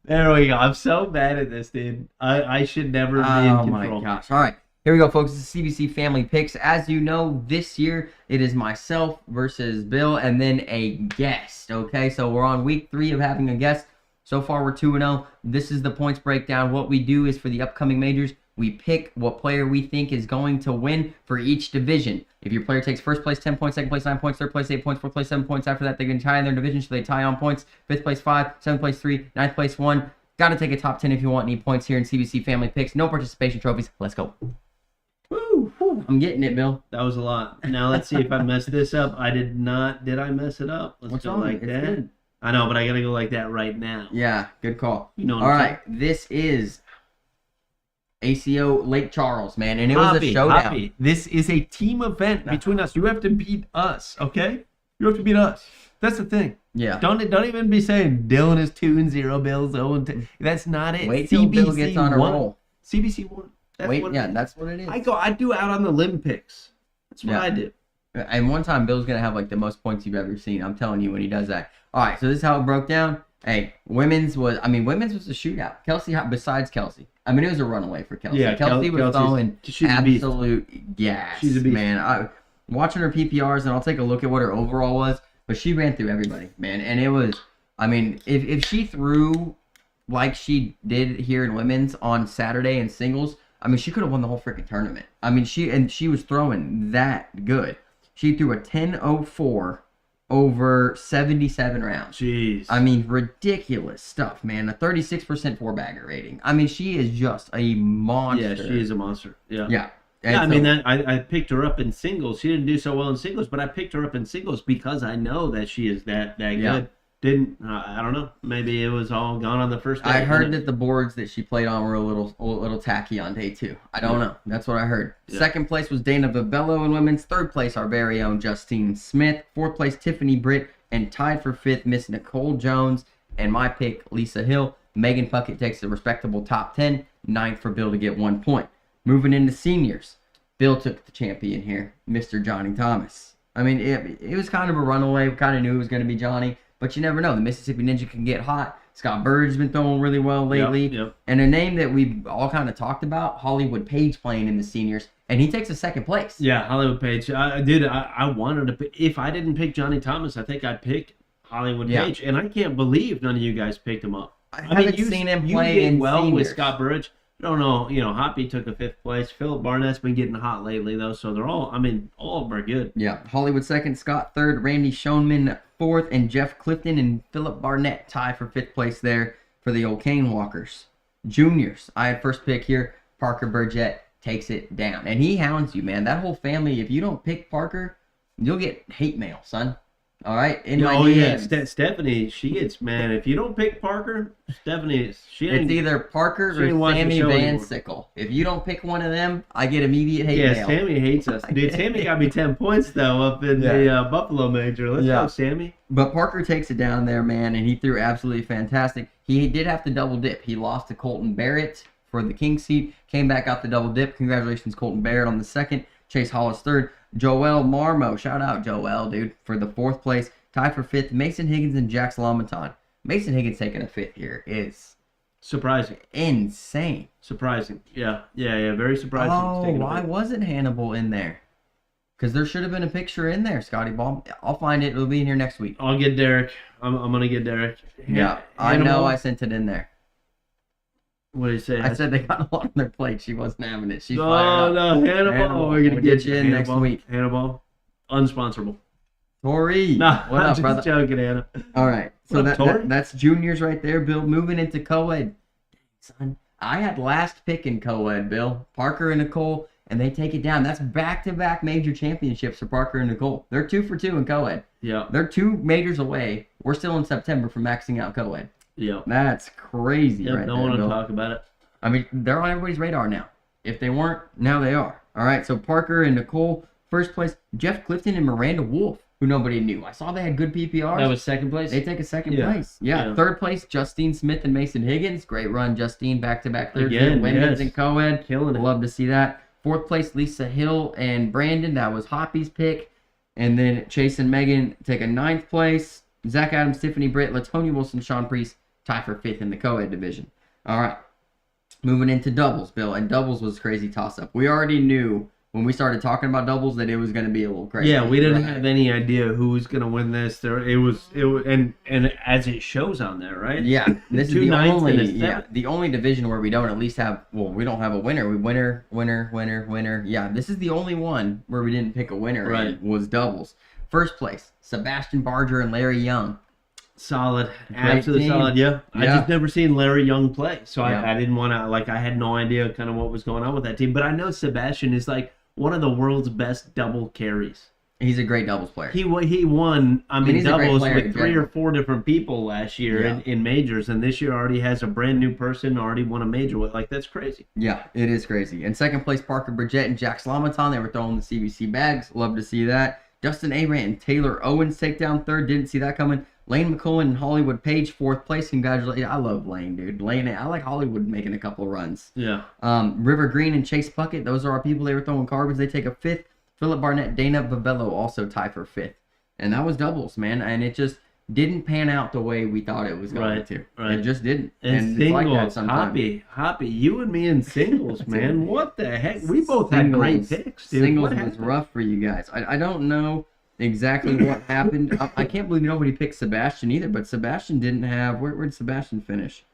There we go. I'm so bad at this, dude. I should never be in control. Oh, my gosh. All right. Here we go, folks. This is CBC Family Picks. As you know, this year it is myself versus Bill and then a guest, okay? So we're on week 3 of having a guest. So far, we're 2-0. This is the points breakdown. What we do is for the upcoming majors, we pick what player we think is going to win for each division. If your player takes first place, 10 points, second place, 9 points, third place, 8 points, fourth place, 7 points. After that, they're going to tie in their division, so they tie on points. Fifth place, 5, seventh place, 3, ninth place, 1. Got to take a top 10 if you want any points here in CBC Family Picks. No participation trophies. Let's go. Woo, woo. I'm getting it, Bill. That was a lot. Now let's see if I messed this up. I did not. Did I mess it up? Let's go like that. Good. I know, but I got to go like that right now. Yeah, good call. You know what All I'm right, this is ACO Lake Charles, man, and it was a showdown. This is a team event between us. You have to beat us, okay? You have to beat us. That's the thing. Yeah. Don't even be saying Dylan is 2-0, Bill's 0-2. That's not it. Wait till Bill gets on a roll. CBC won. That's what it is. I do out on the limb picks. That's what I do. And one time, Bill's going to have like the most points you've ever seen. I'm telling you when he does that. All right, so this is how it broke down. Hey, women's was a shootout. Kelsey, besides Kelsey, I mean, it was a runaway for Kelsey. Yeah, Kelsey was throwing she's a beast. absolute gas. She's a beast. Man. Watching her PPRs, and I'll take a look at what her overall was, but she ran through everybody, man. And it was, I mean, if she threw like she did here in women's on Saturday in singles, I mean, she could have won the whole freaking tournament. I mean, she was throwing that good. She threw a 10.04 over 77 rounds. Jeez. I mean, ridiculous stuff, man. A 36% four-bagger rating. I mean, she is just a monster. Yeah, she is a monster. Yeah. Yeah. Yeah, I mean, I picked her up in singles. She didn't do so well in singles, but I picked her up in singles because I know that she is that good. I don't know. Maybe it was all gone on the first day. I heard that the boards that she played on were a little tacky on day 2. I don't know. That's what I heard. Yeah. Second place was Dana Babello in women's. Third place, our very own Justine Smith. Fourth place, Tiffany Britt. And tied for fifth, Miss Nicole Jones. And my pick, Lisa Hill. Megan Puckett takes a respectable top 10. Ninth for Bill to get 1 point. Moving into seniors, Bill took the champion here, Mr. Johnny Thomas. I mean, it was kind of a runaway. We kind of knew it was going to be Johnny. But you never know. The Mississippi Ninja can get hot. Scott Bird's been throwing really well lately. Yep. And a name that we all kind of talked about, Hollywood Page playing in the seniors. And he takes a second place. Yeah, Hollywood Page. I wanted to pick. If I didn't pick Johnny Thomas, I think I'd pick Hollywood Page. And I can't believe none of you guys picked him up. I haven't seen him play in well seniors. with Scott Burridge. I don't know. Hoppy took a 5th place. Philip Barnett's been getting hot lately, though. So they're all, all of them are good. Yeah. Hollywood second, Scott third, Randy Schoenman fourth, and Jeff Clifton and Philip Barnett tie for 5th place there for the old Cane Walkers. Juniors, I had first pick here. Parker Burgett takes it down. And he hounds you, man. That whole family, if you don't pick Parker, you'll get hate mail, son. All right? Stephanie, she gets, man, if you don't pick Parker, Stephanie, it's either Parker or Sammy Van Sickle. If you don't pick one of them, I get immediate hate mail. Yeah, Sammy hates us. Dude, Sammy got me 10 points, though, up in the Buffalo Major. Let's go, Sammy. But Parker takes it down there, man, and he threw absolutely fantastic. He did have to double dip. He lost to Colton Barrett for the king seat, came back out the double dip. Congratulations, Colton Barrett on the second. Chase Hollis third. Joel Marmo, shout out Joel, dude, for the 4th place. Tied for 5th, Mason Higgins and Jax Lamaton. Mason Higgins taking a 5th here is surprising. Insane. Surprising. Yeah, very surprising. Oh, why wasn't Hannibal in there? Because there should have been a picture in there, Scotty Ball. I'll find it. It'll be in here next week. I'll get Derek. I'm going to get Derek. Yeah, I know I sent it in there. What did you say? I said they got a lot on their plate. She wasn't having it. She's fired up. Hannibal. We're going to get you in next week. Hannibal. Unsponsorable. Tori. Nah, what I'm up, just brother? joking, Anna. All right. So that's juniors right there, Bill. Moving into co-ed. Son, I had last pick in co-ed, Bill. Parker and Nicole, and they take it down. That's back-to-back major championships for Parker and Nicole. They're 2 for 2 in co-ed. Yeah. They're 2 majors away. We're still in September for maxing out co-ed. Yeah. That's crazy right there, don't want to Bill. talk about it. I mean, they're on everybody's radar now. If they weren't, now they are. All right, so Parker and Nicole, first place. Jeff Clifton and Miranda Wolf, who nobody knew. I saw they had good PPRs. That was 2nd place? They take a 2nd place. Yeah. 3rd place, Justine Smith and Mason Higgins. Great run, Justine, back-to-back third. Again, women's and co-ed. Killing it. Love to see that. 4th place, Lisa Hill and Brandon. That was Hoppy's pick. And then Chase and Megan take a 9th place. Zach Adams, Tiffany Britt, Latonia Wilson, Sean Priest tie for 5th in the co-ed division. All right. Moving into doubles, Bill. And doubles was a crazy toss-up. We already knew when we started talking about doubles that it was going to be a little crazy. Yeah, we didn't have any idea who was going to win this. It was and as it shows on there, right? Yeah, this is the only division where we don't at least have. Well, we don't have a winner. We winner. Yeah, this is the only one where we didn't pick a winner. Right, was doubles. First place, Sebastian Barger and Larry Young. Solid, absolutely solid. Yeah, I just never seen Larry Young play, so I didn't want to I had no idea kind of what was going on with that team. But I know Sebastian is like one of the world's best double carries. He's a great doubles player. He won. Doubles with 3 or 4 different people last year in majors, and this year already has a brand new person already won a major with. That's crazy. Yeah, it is crazy. In 2nd place, Parker Burgett and Jax Lamaton. They were throwing the CBC bags. Love to see that. Dustin Abrant and Taylor Owens take down 3rd. Didn't see that coming. Lane McCullen and Hollywood Page, 4th place. Congratulations. I love Lane, dude. Lane, I like Hollywood making a couple of runs. Yeah. River Green and Chase Puckett, those are our people they were throwing carbons. They take a 5th. Philip Barnett, Dana Babello also tie for 5th. And that was doubles, man. And didn't pan out the way we thought it was going to. Right. It just didn't. And it's like that singles, sometimes. Hoppy, you and me in singles, man. What the heck? We both had great picks, dude. Singles was rough for you guys. I don't know exactly what happened. I can't believe nobody picked Sebastian either, but Sebastian didn't have... Where did Sebastian finish?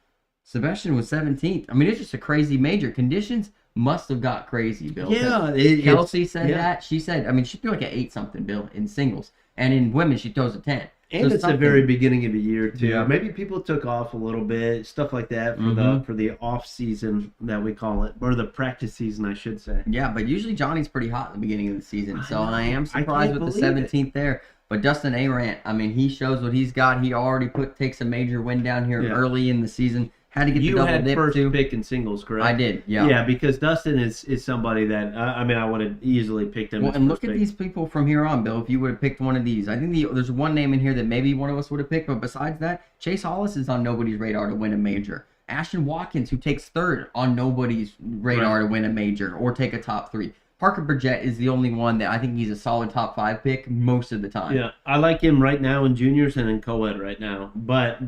Sebastian was 17th. I mean, it's just a crazy major. Conditions must have got crazy, Bill. Yeah. Kelsey said that. She said, I mean, she threw like an 8-something, Bill, in singles. And in women, she throws a 10. And it's the very beginning of the year too. Yeah. Maybe people took off a little bit, stuff like that for the off season that we call it, or the practice season, I should say. Yeah, but usually Johnny's pretty hot in the beginning of the season, so I am I surprised can't with the believe it. 17th there. But Dustin Arant, I mean, he shows what he's got. He already takes a major win down here early in the season. Had to get the You double had dip first too. pick in singles, correct? I did, yeah. Yeah, because Dustin is somebody that I mean, I would have easily picked him. Well, as and first look at pick. these people from here on, Bill. If you would have picked one of these, I think there's one name in here that maybe one of us would have picked. But besides that, Chase Hollis is on nobody's radar to win a major. Ashton Watkins, who takes third on nobody's radar to win a major or take a top 3. Parker Burgett is the only one that I think he's a solid top 5 pick most of the time. Yeah, I like him right now in juniors and in co-ed right now. But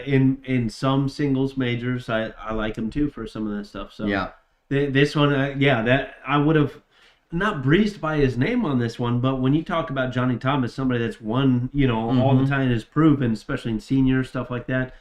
in some singles majors, I like him too for some of that stuff. So yeah, this one, that I would have not breezed by his name on this one. But when you talk about Johnny Thomas, somebody that's won, all the time, is proven, especially in senior stuff like that.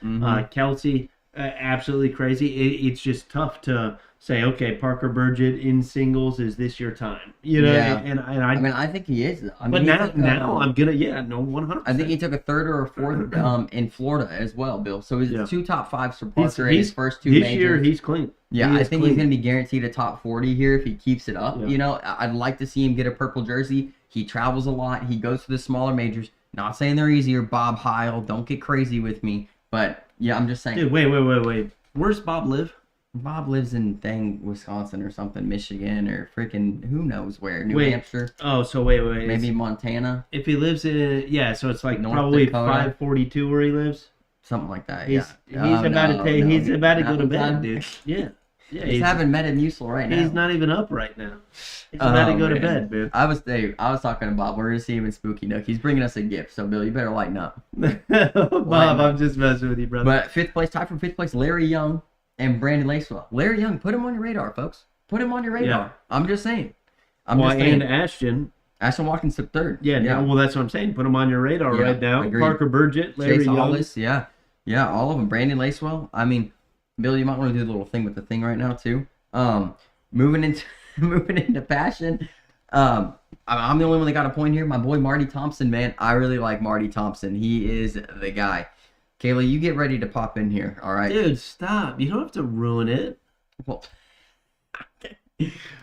Kelsey, absolutely crazy. It's just tough to say, okay, Parker Burgett in singles, is this your time? And I mean, I think he is. I but mean, now I'm gonna 100%. I think he took a 3rd or a 4th in Florida as well, Bill. So he's 2 top 5s for Parker in his first 2 this majors. year he's clean. Yeah, I think he's going to be guaranteed a top 40 here if he keeps it up. Yeah. I'd like to see him get a purple jersey. He travels a lot. He goes to the smaller majors. Not saying they're easier. Bob Heil, don't get crazy with me. But, yeah, I'm just saying. Dude, wait. Where's Bob live? Bob lives in Wisconsin or something, Michigan, or freaking who knows where, New Wait. Hampshire. Oh, so wait. Maybe Montana. If he lives in, so it's like North probably Dakota. 542 where he lives. Something like that, He's yeah. he's about to go to Not bed, time. dude. Yeah. He's having Metamucil right now. He's not even up right now. He's about to go to bed, man. I was talking to Bob. We're going to see him in Spooky Nook. He's bringing us a gift, so Bill, you better lighten up. Bob, I'm just messing with you, brother. But 5th place, tied for 5th place, Larry Young and Brandon Lacewell. Larry Young, put him on your radar, folks. Put him on your radar. Yeah. I'm just saying. And Ashton. Ashton Watkins took 3rd. Yeah. Well, that's what I'm saying. Put him on your radar right now. Agreed. Parker Burgett, Larry Chase Young. Hollis, yeah, all of them. Brandon Lacewell. I mean, Bill, you might want to do the little thing with the thing right now too. Moving into passion. I'm the only one that got a point here. My boy Marty Thompson, man. I really like Marty Thompson. He is the guy. Kayla, you get ready to pop in here, all right? Dude, stop. You don't have to ruin it. Well,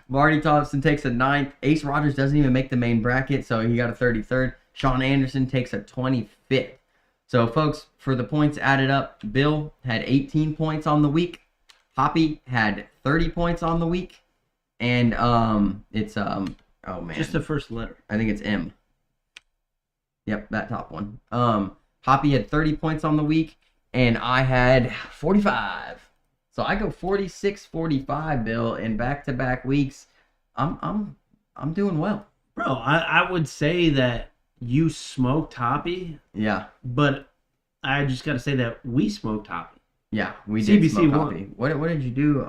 Marty Thompson takes a 9th. Ace Rogers doesn't even make the main bracket, so he got a 33rd. Sean Anderson takes a 25th. So, folks, for the points added up, Bill had 18 points on the week. Hoppy had 30 points on the week. And it's oh man. Just the first letter. I think it's M. Yep, that top one. Hoppy had 30 points on the week, and I had 45. So I go 46-45, Bill, in back-to-back weeks. I'm doing well. Bro, I would say that you smoked Hoppy, Yeah. but I just got to say that we smoked Hoppy. Yeah, we did CBC smoke won. Hoppy. What did you do?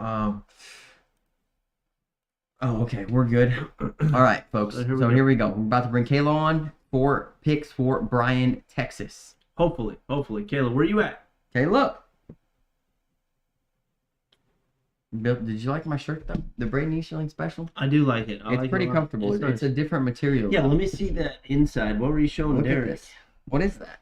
Oh, okay, we're good. All right, folks. So So here here we we go. We're about to bring Kayla on for picks for Bryan, Texas. Hopefully. Kayla, where you at? Kayla. Bill, did you like my shirt though? The Braden Easterling special? I do like it. It's pretty comfortable. It's It's a nice. different material. Yeah, let me see that inside. What were you showing Look at Derek? this. What is that?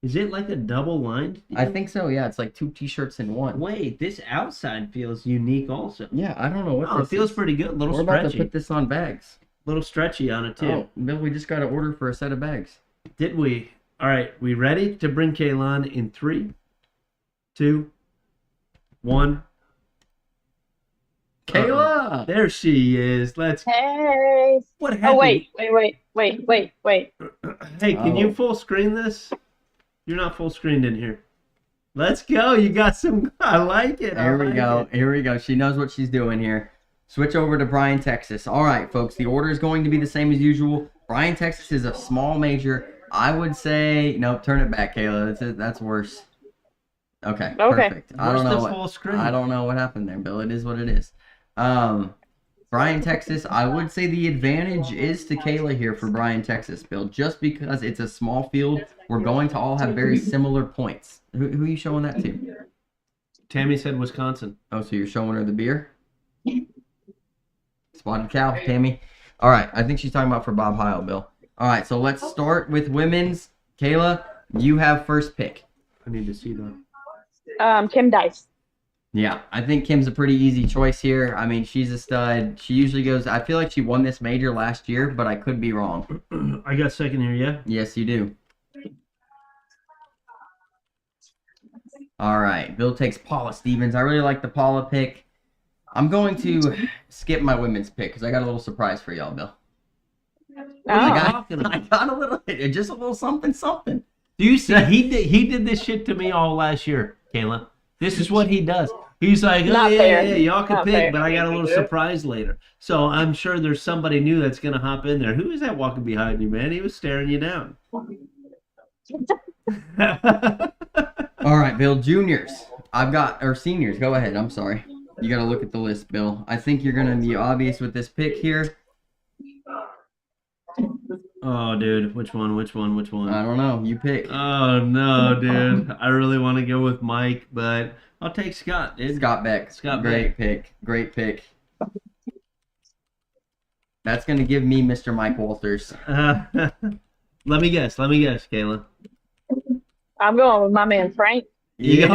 Is it like a double lined? I think so. Yeah, it's like 2 t-shirts in one. Wait, this outside feels unique also. Yeah, I don't know what Oh, it this feels is. pretty good. A little We're about to stretchy. put this on bags. Little stretchy on it too. Oh, Bill, we just got to order for a set of bags. Did we? All right, we ready to bring Kayla on in 3, 2, 1. Kayla! There she is. Let's. Hey. What happened? Oh, wait. Hey, can you Oh. full screen this? You're not full screened in here. Let's go. You got some. I like it. Here we go. Here we go. She knows what she's doing here. Switch over to Bryan, Texas. All right, folks. The order is going to be the same as usual. Bryan, Texas is a small major. I would say nope. Turn it back, Kayla. That's worse. Okay. Okay. Perfect. I don't know I don't know what happened there, Bill. It is what it is. Bryan, Texas. I would say the advantage is to Kayla here for Bryan, Texas, Bill. Just because it's a small field, we're going to all have very similar points. Who are you showing that to? Tammy said Wisconsin. Oh, so you're showing her the beer? Spotted cow, Tammy. All right, I think she's talking about for Bob Heil, Bill. All right, so let's start with women's. Kayla, you have first pick. I need to see that. Kim Dice. Yeah, I think Kim's a pretty easy choice here. I mean, she's a stud. She usually goes, I feel like she won this major last year, but I could be wrong. I got second here, yeah? Yes, you do. All right, Bill takes Paula Stevens. I really like the Paula pick. I'm going to skip my women's pick because I got a little surprise for y'all, Bill. I got a little, just a little something. Do you see? He did this shit to me all last year, Kayla. This is what he does. He's like, Not yeah, fair. y'all can Not pick, fair. but I got a little surprise later. So I'm sure there's somebody new that's going to hop in there. Who is that walking behind you, man? He was staring you down. All right, Bill, juniors. Or seniors. Go ahead. I'm sorry. You got to look at the list, Bill. I think you're going to be obvious with this pick here. Oh, dude. Which one? I don't know. You pick. Oh, no, dude. I really want to go with Mike, but I'll take Scott, dude. Scott Beck. Great pick. That's going to give me Mr. Mike Walters. Let me guess, Kayla. I'm going with my man Frank. You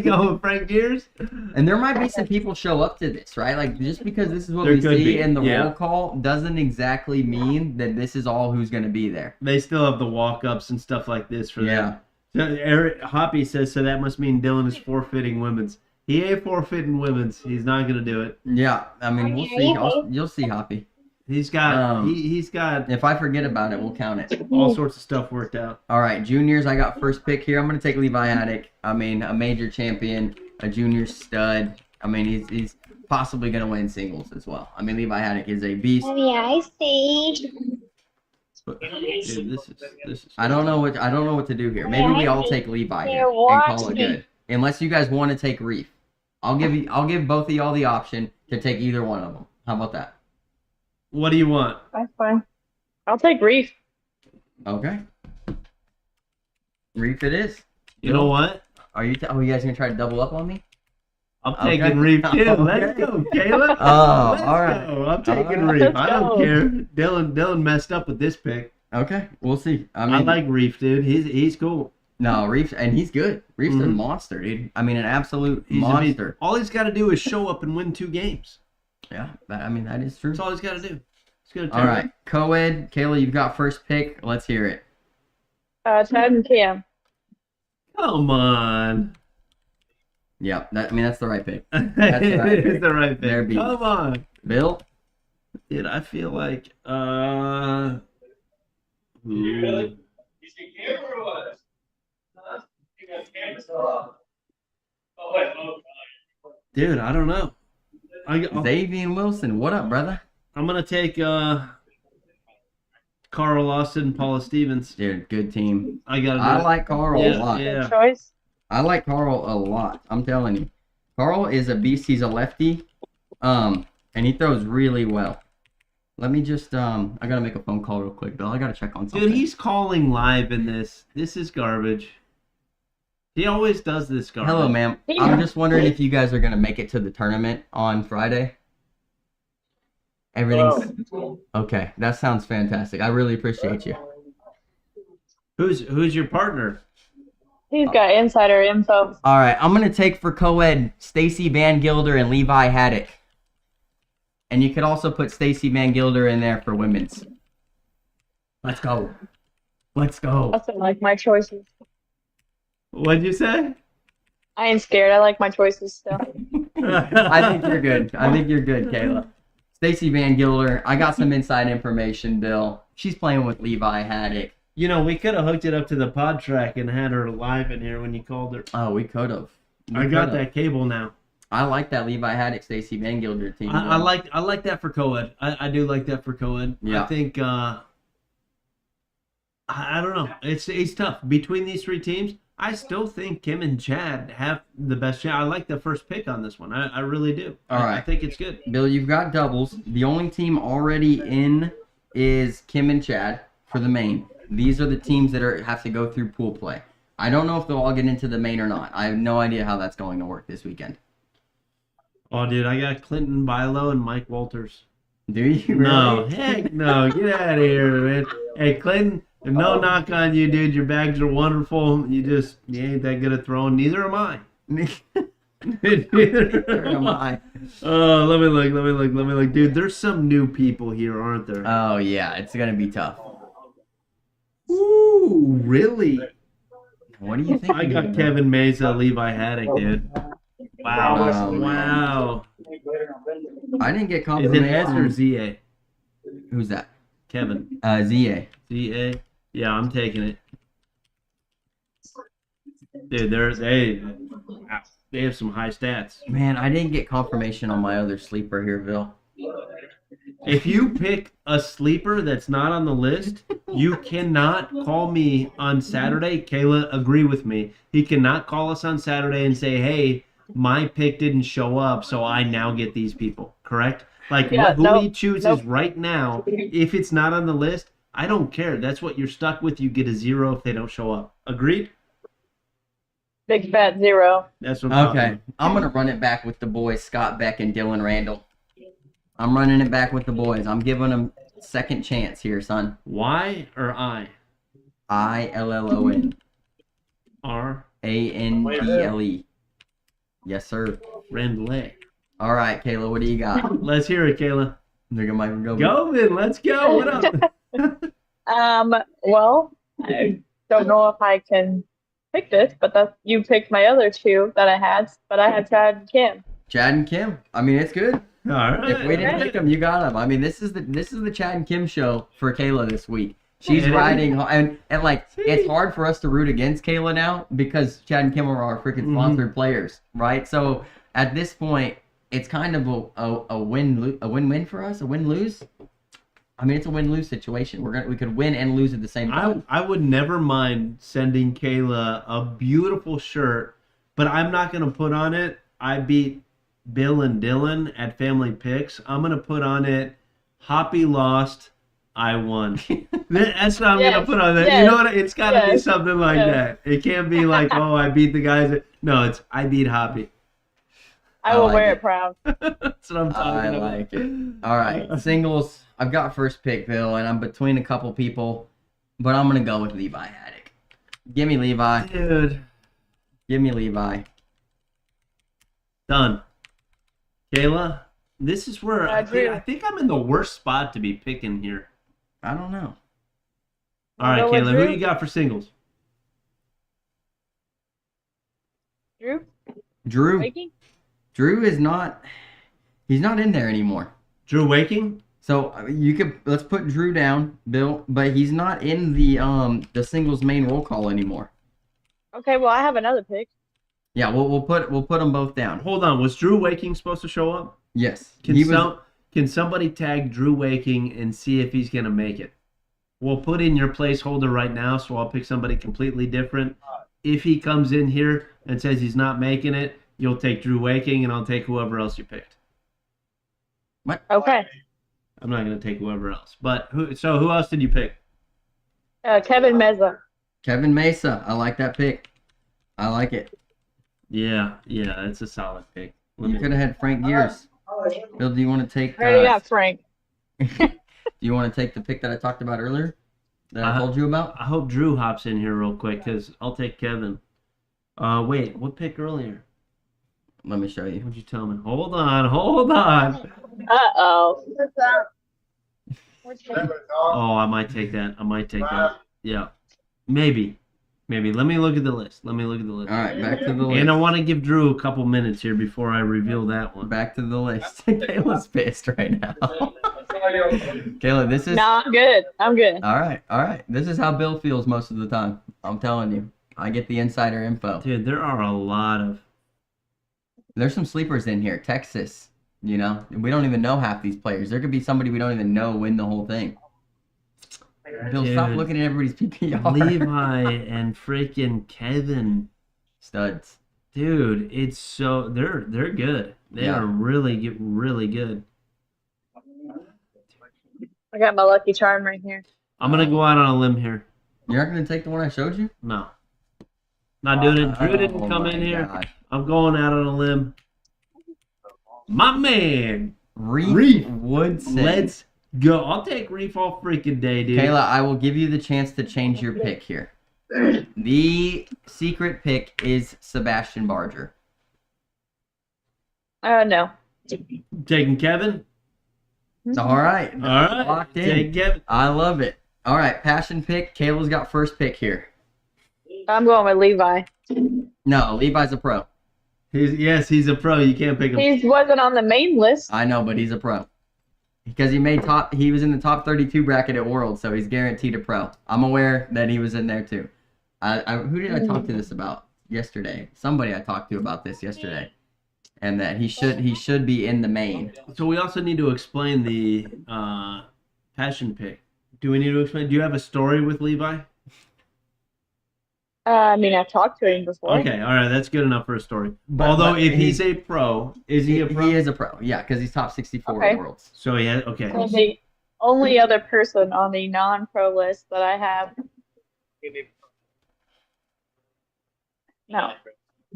go with Frank Gears? And there might be some people show up to this, right? Like, just because this is what There we could see be, in the yeah. roll call doesn't exactly mean that this is all who's going to be there. They still have the walk-ups and stuff like this for Yeah. them. So Eric Hoppy says, so that must mean Dylan is forfeiting women's. He ain't forfeiting women's. He's not going to do it. Yeah, I mean, we'll see. You'll see, Hoppy. He's got he's got If I forget about it, we'll count it. all sorts of stuff worked out. All right, juniors, I got first pick here. I'm going to take Levi Haddock. I mean, a major champion, a junior stud. I mean, he's possibly going to win singles as well. I mean, Levi Haddock is a beast. Yeah, I see. But, dude, this is. I don't know what to do here. Maybe we all take Levi here You're and call it watching. good. Unless you guys want to take Reef. I'll give both of y'all the option to take either one of them. How about that? What do you want? That's fine. I'll take Reef. Okay. Reef it is. You know what? Are you you guys gonna try to double up on me? I'm Okay. taking Reef too. Okay. Let's go, Caleb. Oh, Let's all right. go. I'm taking All right. Reef. Let's I don't go. care. Dylan messed up with this pick. Okay, we'll see. I I mean, like Reef, dude. He's cool. no Reef, and he's good. Reef's a Mhm. monster, dude. I mean, an absolute He's monster. All he's got to do is show up and win 2 games. Yeah, that is true. That's all he's got to do. He's gonna All right, co-ed, Kayla, you've got first pick. Let's hear it. Ted and Kim. Come on. Yep, that's the right pick. It right. is the right They're pick. beat. Come on. Bill, Dude, I feel like ooh. Dude, I don't know. Xavier Wilson, what up, brother? I'm gonna take Carl Lawson, Paula Stevens. Dude, good team. I gotta. I like Carl a lot. Yeah. Good choice. I like Carl a lot. I'm telling you, Carl is a beast. He's a lefty, and he throws really well. Let me just I gotta make a phone call real quick, Bill. I gotta check on something. Dude, he's calling live in this. This is garbage. He always does this garbage. Hello, ma'am. I'm just wondering if you guys are gonna make it to the tournament on Friday. Everything's okay. That sounds fantastic. I really appreciate you. Who's your partner? He's got insider info. All right, I'm gonna take for co-ed Stacy Van Gilder and Levi Haddock, and you could also put Stacy Van Gilder in there for women's. Let's go. Let's go. Also like my choices. What'd you say? I ain't scared. I like my choices still. I think you're good. I think you're good, Kayla. Stacy Van Gilder. I got some inside information, Bill. She's playing with Levi Haddock. You know, we could have hooked it up to the pod track and had her live in here when you called her. Oh, we could have. I got that cable now. I like that Levi Haddock, Stacy Van Gilder team. I like that for co-ed. I do like that for co-ed. Yeah. I think I don't know. It's tough between these three teams. I still think Kim and Chad have the best chance. I like the first pick on this one. I really do. All right. I think it's good. Bill, you've got doubles. The only team already in is Kim and Chad for the main. These are the teams that have to go through pool play. I don't know if they'll all get into the main or not. I have no idea how that's going to work this weekend. Oh, dude, I got Clinton Bilo and Mike Walters. Do you really? No, heck no. Get out of here, man. Hey, Clinton, no knock on you, dude. Your bags are wonderful. You ain't that good at throwing. Neither am I. Neither am I. Oh, let me look. Dude, there's some new people here, aren't there? Oh, yeah. It's going to be tough. Ooh, really? What do you think? I got Kevin Mesa, Levi Haddock, dude. Wow. Oh, wow. I didn't get Is confirmation. it S or ZA? Who's that? Kevin. ZA. ZA? Yeah, I'm taking it. Dude, they have some high stats. Man, I didn't get confirmation on my other sleeper here, Bill. If you pick a sleeper that's not on the list, you cannot call me on Saturday. Kayla, agree with me. He cannot call us on Saturday and say, hey, my pick didn't show up, so I now get these people. Correct? Like, Yeah, who he chooses right now, if it's not on the list, I don't care. That's what you're stuck with. You get a 0 if they don't show up. Agreed? Big fat 0. That's what I'm Okay. talking I'm going to run it back with the boys, Scott Beck and Dylan Randall. I'm running it back with the boys. I'm giving them second chance here, son. Y or I? ILLON. R? ANDLE. Yes, sir. Randall. All right, Kayla, what do you got? Let's hear it, Kayla. Look at my go. Go, man. Let's go. What up? Well, I don't know if I can pick this, but you picked my other two that I had, but I had Chad and Kim. Chad and Kim. I mean, it's good. All right. If we didn't pick them, you got them. I mean, this is the Chad and Kim show for Kayla this week. She's riding, and like, it's hard for us to root against Kayla now because Chad and Kim are our freaking sponsored players, right? So at this point, it's kind of a win-win for us, a win-lose. I mean, it's a win-lose situation. We could win and lose at the same time. I would never mind sending Kayla a beautiful shirt, but I'm not going to put on it, I beat Bill and Dylan at Family Picks. I'm going to put on it, Hoppy lost, I won. That's what I'm going to put on that. Yes, you know what? It's got to be yes, something like that. It can't be like, oh, I beat the guys. No, it's I beat Hoppy. I will wear it proud. That's what I'm talking about. I like it. All right, singles. I've got first pick, Bill, and I'm between a couple people, but I'm going to go with Levi Haddock. Give me Levi. Dude. Give me Levi. Done. Kayla, this is where I Drew. think I'm in the worst spot to be picking here. I don't know. All right, Go with Kayla, Drew. who you got for singles? Drew? Drew. Waking? Drew is not. He's not in there anymore. Drew Waking? So let's put Drew down, Bill, but he's not in the singles main roll call anymore. Okay, well, I have another pick. Yeah, we'll put them both down. Hold on, was Drew Waking supposed to show up? Yes. Can somebody tag Drew Waking and see if he's gonna make it? We'll put in your placeholder right now, so I'll pick somebody completely different. If he comes in here and says he's not making it, you'll take Drew Waking, and I'll take whoever else you picked. What? Okay. I'm not gonna take whoever else. But who else did you pick? Kevin Meza. Kevin Mesa. I like that pick. I like it. Yeah, that's a solid pick. You could have had Frank Gears. Bill, do you want to take? I already got Frank. Do you want to take the pick that I talked about earlier? That I told you about? I hope Drew hops in here real quick because I'll take Kevin. Wait, what pick earlier? Let me show you. What'd you tell me? Hold on. Uh-oh. Oh, I might take that. Yeah. Maybe. Let me look at the list. All right, back to the list. And I want to give Drew a couple minutes here before I reveal that one. Back to the list. Kayla's pissed right now. Kayla, this is... No, I'm good. All right. This is how Bill feels most of the time. I'm telling you. I get the insider info. Dude, there are a lot of... There's some sleepers in here. Texas, we don't even know half these players. There could be somebody we don't even know win the whole thing. Bill, stop Dude. looking at everybody's PPR. Levi and freaking Kevin. Studs. Dude, it's so they're good. They Yeah. are really good. I got my lucky charm right here. I'm gonna go out on a limb here. You're not gonna take the one I showed you? No. Not doing it. Drew didn't Oh come my in here. God. I'm going out on a limb. My man. Reef Woodson. Let's go. I'll take Reef all freaking day, dude. Kayla, I will give you the chance to change your pick here. The secret pick is Sebastian Barger. No. Taking Kevin. All right. All right. Locked in. Take Kevin. I love it. All right, passion pick. Kayla's got first pick here. I'm going with Levi. No, Levi's a pro. He's a pro. You can't pick him. He wasn't on the main list. I know, but he's a pro. Because he was in the top 32 bracket at World, so he's guaranteed a pro. I'm aware that he was in there too. Who did I talk to this about yesterday? Somebody I talked to about this yesterday. And that he should be in the main. So we also need to explain the passion pick. Do we need to explain? Do you have a story with Levi? I mean, I've talked to him before. Okay, all right, that's good enough for a story. But- Although but if he's a pro, is he a pro? He is a pro, yeah, because he's top 64 Okay. in Worlds. So he has. Okay. So the only other person on the non-pro list that I have,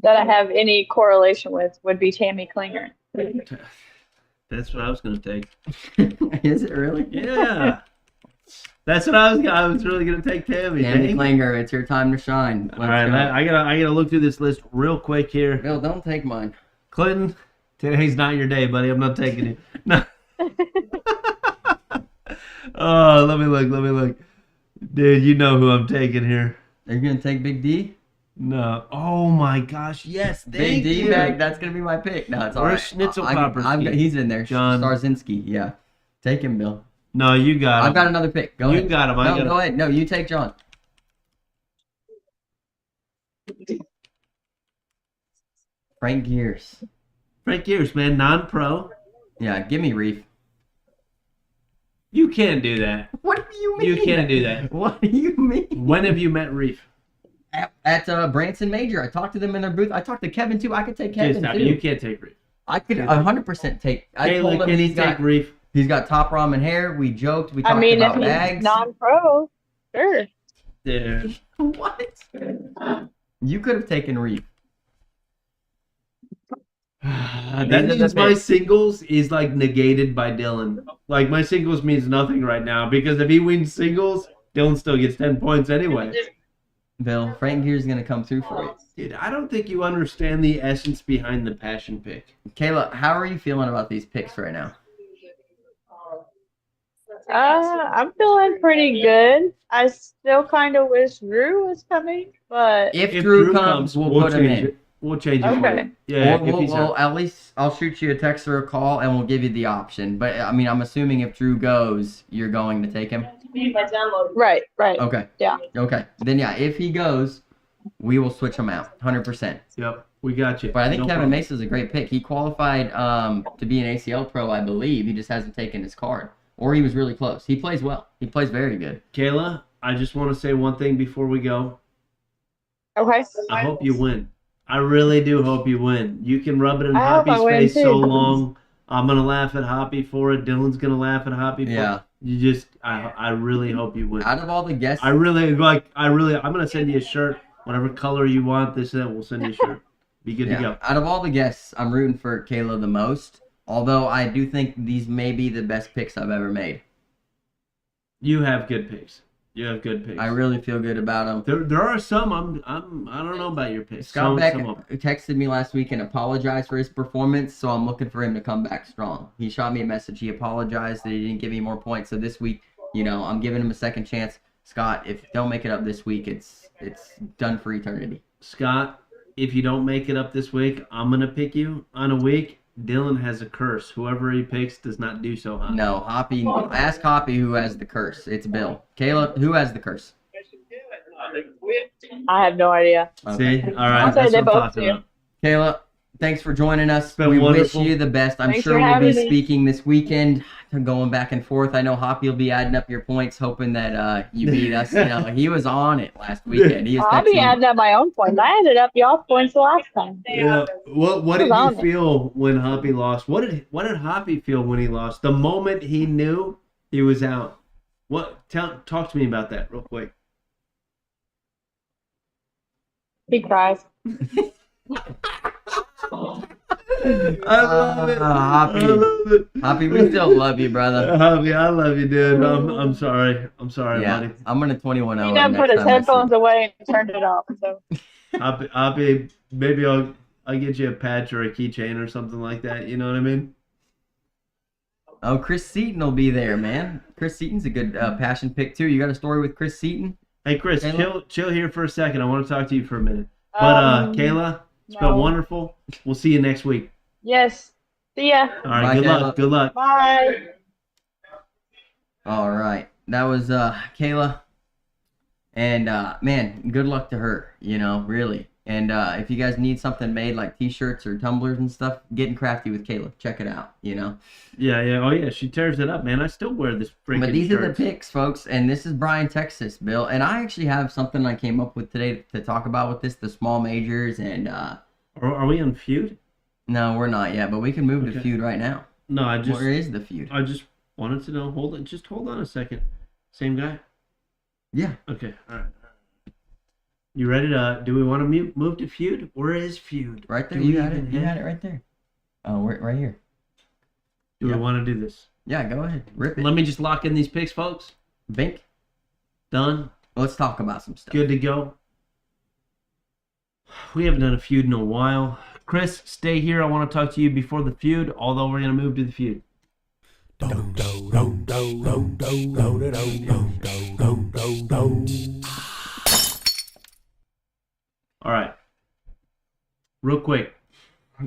that I have any correlation with would be Tammy Klinger. That's what I was gonna take. Is it really? Yeah. That's what I was really gonna take Tammy. Tammy Dang. Klinger, it's your time to shine. Let's All right, go. I gotta look through this list real quick here. Bill, don't take mine. Clinton, today's not your day, buddy. I'm not taking you. No. Oh, let me look. Dude, you know who I'm taking here. Are you gonna take Big D? No. Oh my gosh, yes. Big Thank D you. bag. That's gonna be my pick. No, it's all Where's right. Schnitzel I've Popperski? got- he's in there. John. Starzinski. Yeah, take him, Bill. No, you got him. I've got another pick. Go You ahead. got him. I No, got go ahead. No, you take John. Frank Gears. Frank Gears, man, non-pro. Yeah, give me Reef. You can't do that. What do you mean? You can't do that. What do you mean? When have you met Reef? At Branson Major, I talked to them in their booth. I talked to Kevin too. I could take Just Kevin stop. too. You can't take Reef. I could 100% take. I told Kayla, him can you he's take got Reef? he's got top ramen hair. We joked. We talked I mean, if about he's bags. non-pro, sure. Dude. What? You could have taken Reef. That These are the means my picks. singles is like negated by Dylan. Like my singles means nothing right now because if he wins singles, Dylan still gets 10 points anyway. Bill, Frank Gear's gonna come through for you. Dude, I don't think you understand the essence behind the passion pick. Kayla, how are you feeling about these picks right now? I'm feeling pretty good. I still kind of wish Drew was coming, but If Drew comes, we'll put him change in. it. We'll change it. for Okay. you. Yeah, Or if he's we'll at least I'll shoot you a text or a call and we'll give you the option. But I mean, I'm assuming if Drew goes, you're going to take him. right. Okay. Yeah. Okay. Then yeah, if he goes, we will switch him out, 100%. Yep, we got you. But I think No Kevin problem. Mace is a great pick. He qualified to be an ACL pro, I believe. He just hasn't taken his card, or he was really close. He plays well. He plays very good. Kayla, I just want to say one thing before we go. Okay. I hope you win. I really do hope you win. You can rub it in I hope I Hoppy's win, face too. so long. I'm gonna laugh at Hoppy for it. Dylan's gonna laugh at Hoppy for Yeah. it. You just, I really hope you win. Out of all the guests, I'm gonna send you a shirt, whatever color you want. This and that, we'll send you a shirt. Be good to go. out of all the guests, I'm rooting for Kayla the most. Although I do think these may be the best picks I've ever made. You have good picks. You have good picks. I really feel good about them. There are some I don't know about your picks. Scott Beck Some of 'em. texted me last week and apologized for his performance, so I'm looking for him to come back strong. He shot me a message. He apologized that he didn't give me more points. So this week, I'm giving him a second chance. Scott, if you don't make it up this week, it's done for eternity. Scott, if you don't make it up this week, I'm gonna pick you on a week. Dylan has a curse. Whoever he picks does not do so hot. No, Hoppy. Ask Hoppy who has the curse. It's Bill. Kayla, who has the curse? I have no idea. See? All right. I'll say That's they what I'm both talking do. about. Kayla, thanks for joining us. been We wonderful. wish you the best. I'm Thanks sure for we'll be having me. speaking this weekend, going back and forth. I know Hoppy will be adding up your points, hoping that you beat us. He was on it last weekend. He was I'll be texting. adding up my own points. I added up y'all's points the last time. Yeah. What did Who's you on it? feel when Hoppy lost? What did Hoppy feel when he lost? The moment he knew he was out. Talk to me about that real quick. He cries. I love it. Hoppy. I love it. Hoppy, we still love you, brother. Hoppy, I love you, dude. I'm sorry. I'm sorry, Yeah, buddy. I'm gonna 21-0. He done next put his time I see headphones you. away and turned it off. So Hoppy, maybe I'll get you a patch or a keychain or something like that. You know what I mean? Oh, Chris Seaton will be there, man. Chris Seaton's a good passion pick too. You got a story with Chris Seaton? Hey, Chris, Kayla? chill here for a second. I want to talk to you for a minute. But Kayla, it's been no. wonderful. We'll see you next week. yes. See ya. All right, Bye, good Kayla. luck. Good luck. Bye. All right, that was Kayla, and man, good luck to her. Really. And if you guys need something made like T-shirts or tumblers and stuff, Getting Crafty with Kayla, check it out. Yeah. Oh yeah, she tears it up, man. I still wear this freaking. But these are the shirts. picks, folks, and this is Bryan, Texas, Bill. And I actually have something I came up with today to talk about with this, the small majors, and Are we on Feud? no, we're not yet, but we can move to Okay. Feud right now. No, Where is the Feud? I just wanted to know. Hold on a second. Same guy. Yeah. Okay. All right. You ready to? Do we want to move to Feud? Where is Feud? Right there, Do you we had it. even You have- had it right there. Oh, right here. Do Yeah. we want to do this? Yeah, go ahead. Rip it. Let me just lock in these picks, folks. Bink. Done. Let's talk about some stuff. Good to go. We haven't done a Feud in a while. Chris, stay here. I want to talk to you before the Feud, although we're going to move to the Feud. All right. Real quick.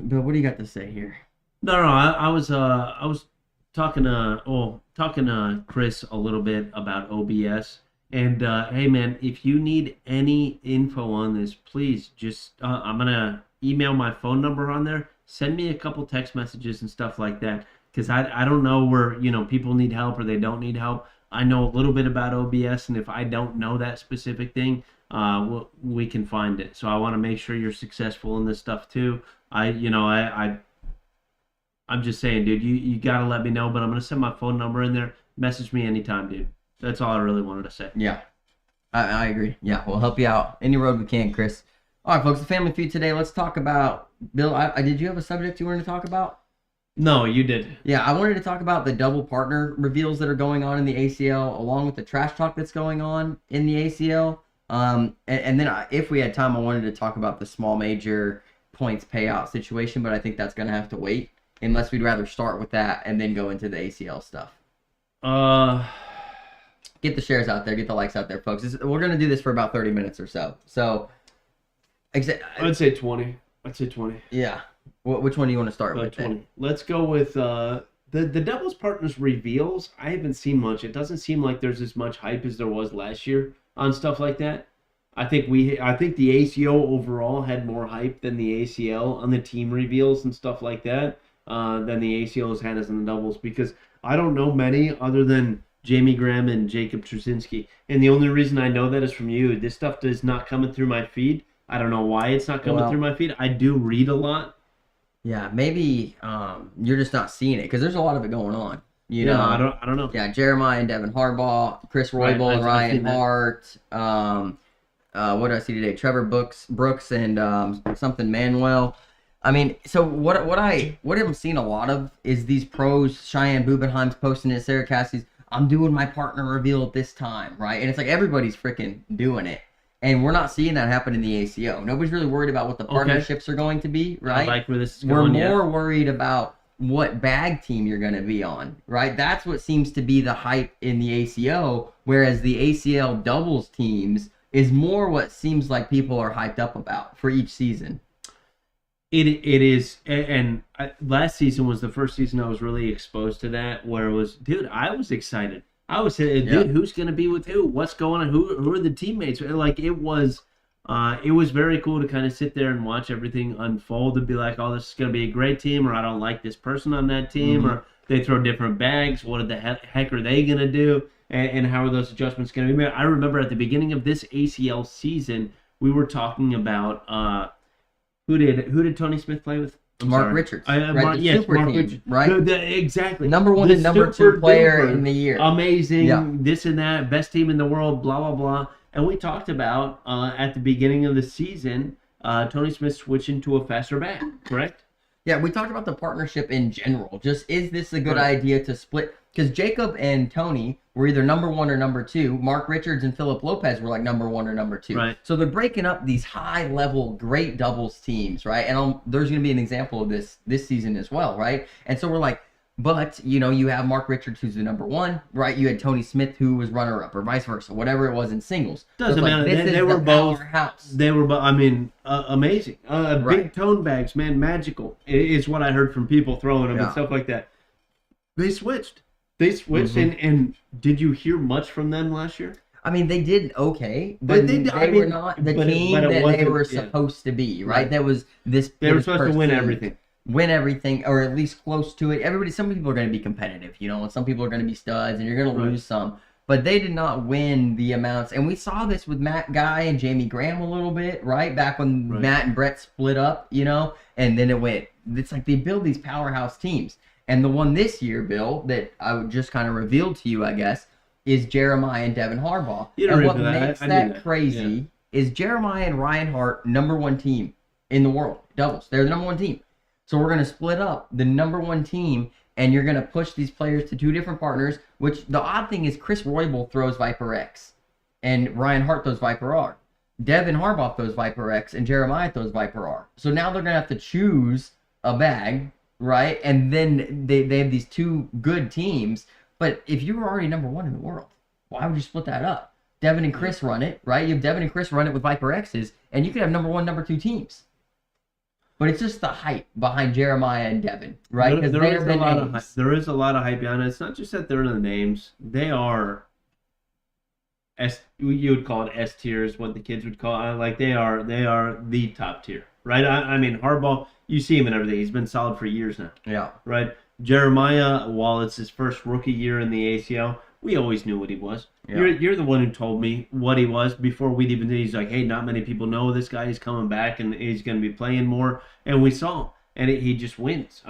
Bill, what do you got to say here? No, I was talking to Chris a little bit about OBS, and hey man, if you need any info on this, please just I'm gonna email my phone number on there. Send me a couple text messages and stuff like that, because I don't know where people need help or they don't need help. I know a little bit about OBS, and if I don't know that specific thing, we can find it. So I want to make sure you're successful in this stuff too. I'm just saying, dude, you gotta let me know, but I'm gonna send my phone number in there. Message me anytime, dude. That's all I really wanted to say. Yeah, I agree. Yeah, we'll help you out any road we can, Chris. All right, folks, the Family Feud today. Let's talk about, Bill, did you have a subject you wanted to talk about? No, you did. Yeah, I wanted to talk about the double partner reveals that are going on in the ACL, along with the trash talk that's going on in the ACL. And then if we had time, I wanted to talk about the small major points payout situation, but I think that's going to have to wait, unless we'd rather start with that and then go into the ACL stuff. Get the shares out there, get the likes out there, folks. We're going to do this for about 30 minutes or so. So, I'd say 20. yeah. Which one do you want to start with? 20. Then? Let's go with the Devil's Partners reveals. I haven't seen much. It doesn't seem like there's as much hype as there was last year on stuff like that. I think the ACO overall had more hype than the ACL on the team reveals and stuff like that than the ACL has had as in the doubles, because I don't know many other than Jamie Graham and Jacob Trzynski. And the only reason I know that is from you. This stuff is not coming through my feed. I don't know why it's not coming through my feed. I do read a lot. Yeah, maybe you're just not seeing it, because there's a lot of it going on. You know, I don't know. Yeah, Jeremiah and Devin Harbaugh, Chris Right, Roybal and I've seen Ryan that. Hart. What did I see today? Trevor Brooks and something Manuel. I mean, so what I'm seeing a lot of is these pros. Cheyenne Bubenheim's posting it. Sarah Cassie's, I'm doing my partner reveal at this time, right? And it's like everybody's freaking doing it. And we're not seeing that happen in the ACO. Nobody's really worried about what the partnerships are going to be, right? I like where this is We're going. more worried about what bag team you're going to be on, right? That's what seems to be the hype in the ACO, whereas the ACL doubles teams is more what seems like people are hyped up about for each season. It is, and last season was the first season I was really exposed to that, where it was, dude, I was excited. I was saying, dude, who's going to be with who? What's going on? Who are the teammates? Like, it was It was very cool to kind of sit there and watch everything unfold and be like, oh, this is going to be a great team, or I don't like this person on that team, or they throw different bags. What the heck are they going to do? And how are those adjustments going to be made? I remember at the beginning of this ACL season, we were talking about who did Tony Smith play with? Mark Richards. Mark team, Richards. right? Exactly. Number 1 and number 2 player in the year. Amazing, this and that, best team in the world, blah, blah, blah. And we talked about, at the beginning of the season, Tony Smith switching to a faster back, correct? Yeah, we talked about the partnership in general. Just, is this a good idea to split? Because Jacob and Tony were either number 1 or number 2. Mark Richards and Philip Lopez were like number 1 or number 2. Right. So they're breaking up these high-level, great doubles teams, right? And there's going to be an example of this season as well, right? And so we're like, but, you know, you have Mark Richards, who's the number 1, right? You had Tony Smith, who was runner-up, or vice versa, whatever it was in singles. Doesn't so matter. Like, They were both. Powerhouse. They were both. I mean, amazing. Right. Big tone bags, man, magical. Is what I heard from people throwing them and stuff like that. They switched. And did you hear much from them last year? I mean, they did okay, but they were not the team that they were supposed to be, right? That was this. They were supposed to win everything, or at least close to it. Some people are going to be competitive, you know, and some people are going to be studs, and you're going to lose some. But they did not win the amounts, and we saw this with Matt Guy and Jamie Graham a little bit, right? Back when Matt and Brett split up, you know, and then it went. It's like they build these powerhouse teams. And the one this year, Bill, that I would just kind of revealed to you, I guess, is Jeremiah and Devin Harbaugh. And what makes that crazy is Jeremiah and Ryan Hart, number 1 team in the world, doubles. They're the number 1 team. So we're going to split up the number 1 team, and you're going to push these players to 2 different partners, which the odd thing is Chris Roybal throws Viper X, and Ryan Hart throws Viper R. Devin Harbaugh throws Viper X, and Jeremiah throws Viper R. So now they're going to have to choose a bag, right? And then they have these 2 good teams. But if you were already number 1 in the world, why would you split that up? Devin and Chris run it, right? You have Devin and Chris run it with Viper X's, and you could have number 1, number 2 teams. But it's just the hype behind Jeremiah and Devin, right? Because there is a lot of hype behind it. It's not just that they're in the names. They are you would call it S tier is what the kids would call it. Like they are the top tier, right? I mean, Harbaugh, you see him and everything. He's been solid for years now. Yeah. Right? Jeremiah, while it's his first rookie year in the ACL, we always knew what he was. Yeah. You're the one who told me what he was before we'd even did. He's like, hey, not many people know this guy. He's coming back and he's going to be playing more. And we saw him. And he just wins.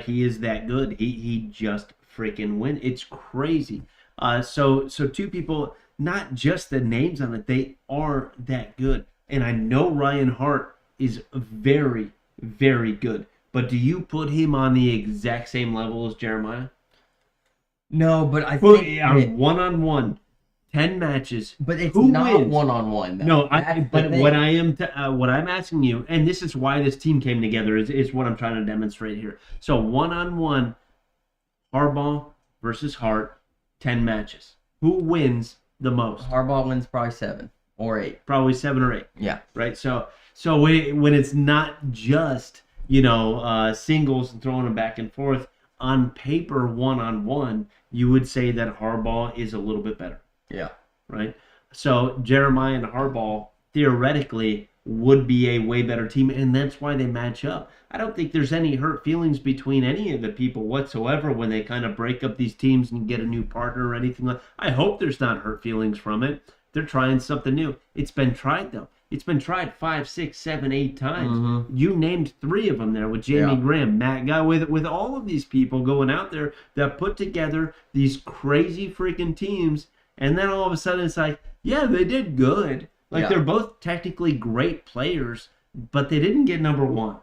He is that good. He just freaking wins. It's crazy. So 2 people, not just the names on it, they are that good. And I know Ryan Hart is very, very good. But do you put him on the exact same level as Jeremiah? No, but I think one-on-one, 10 matches. But it's not wins? One-on-one. Though. No, what I'm asking you, and this is why this team came together, is what I'm trying to demonstrate here. So one-on-one, Harbaugh versus Hart, 10 matches. Who wins the most? Harbaugh wins probably 7 or 8. Probably 7 or 8. Yeah. Right. So when it's not just singles and throwing them back and forth. On paper, one-on-one, you would say that Harbaugh is a little bit better. Yeah. Right? So Jeremiah and Harbaugh, theoretically, would be a way better team, and that's why they match up. I don't think there's any hurt feelings between any of the people whatsoever when they kind of break up these teams and get a new partner or anything like that. I hope there's not hurt feelings from it. They're trying something new. It's been tried, though. It's been tried 5, 6, 7, 8 times. Mm-hmm. You named 3 of them there with Jamie Graham, Matt Guy, with all of these people going out there that put together these crazy freaking teams, and then all of a sudden it's like, yeah, they did good. They're both technically great players, but they didn't get number 1.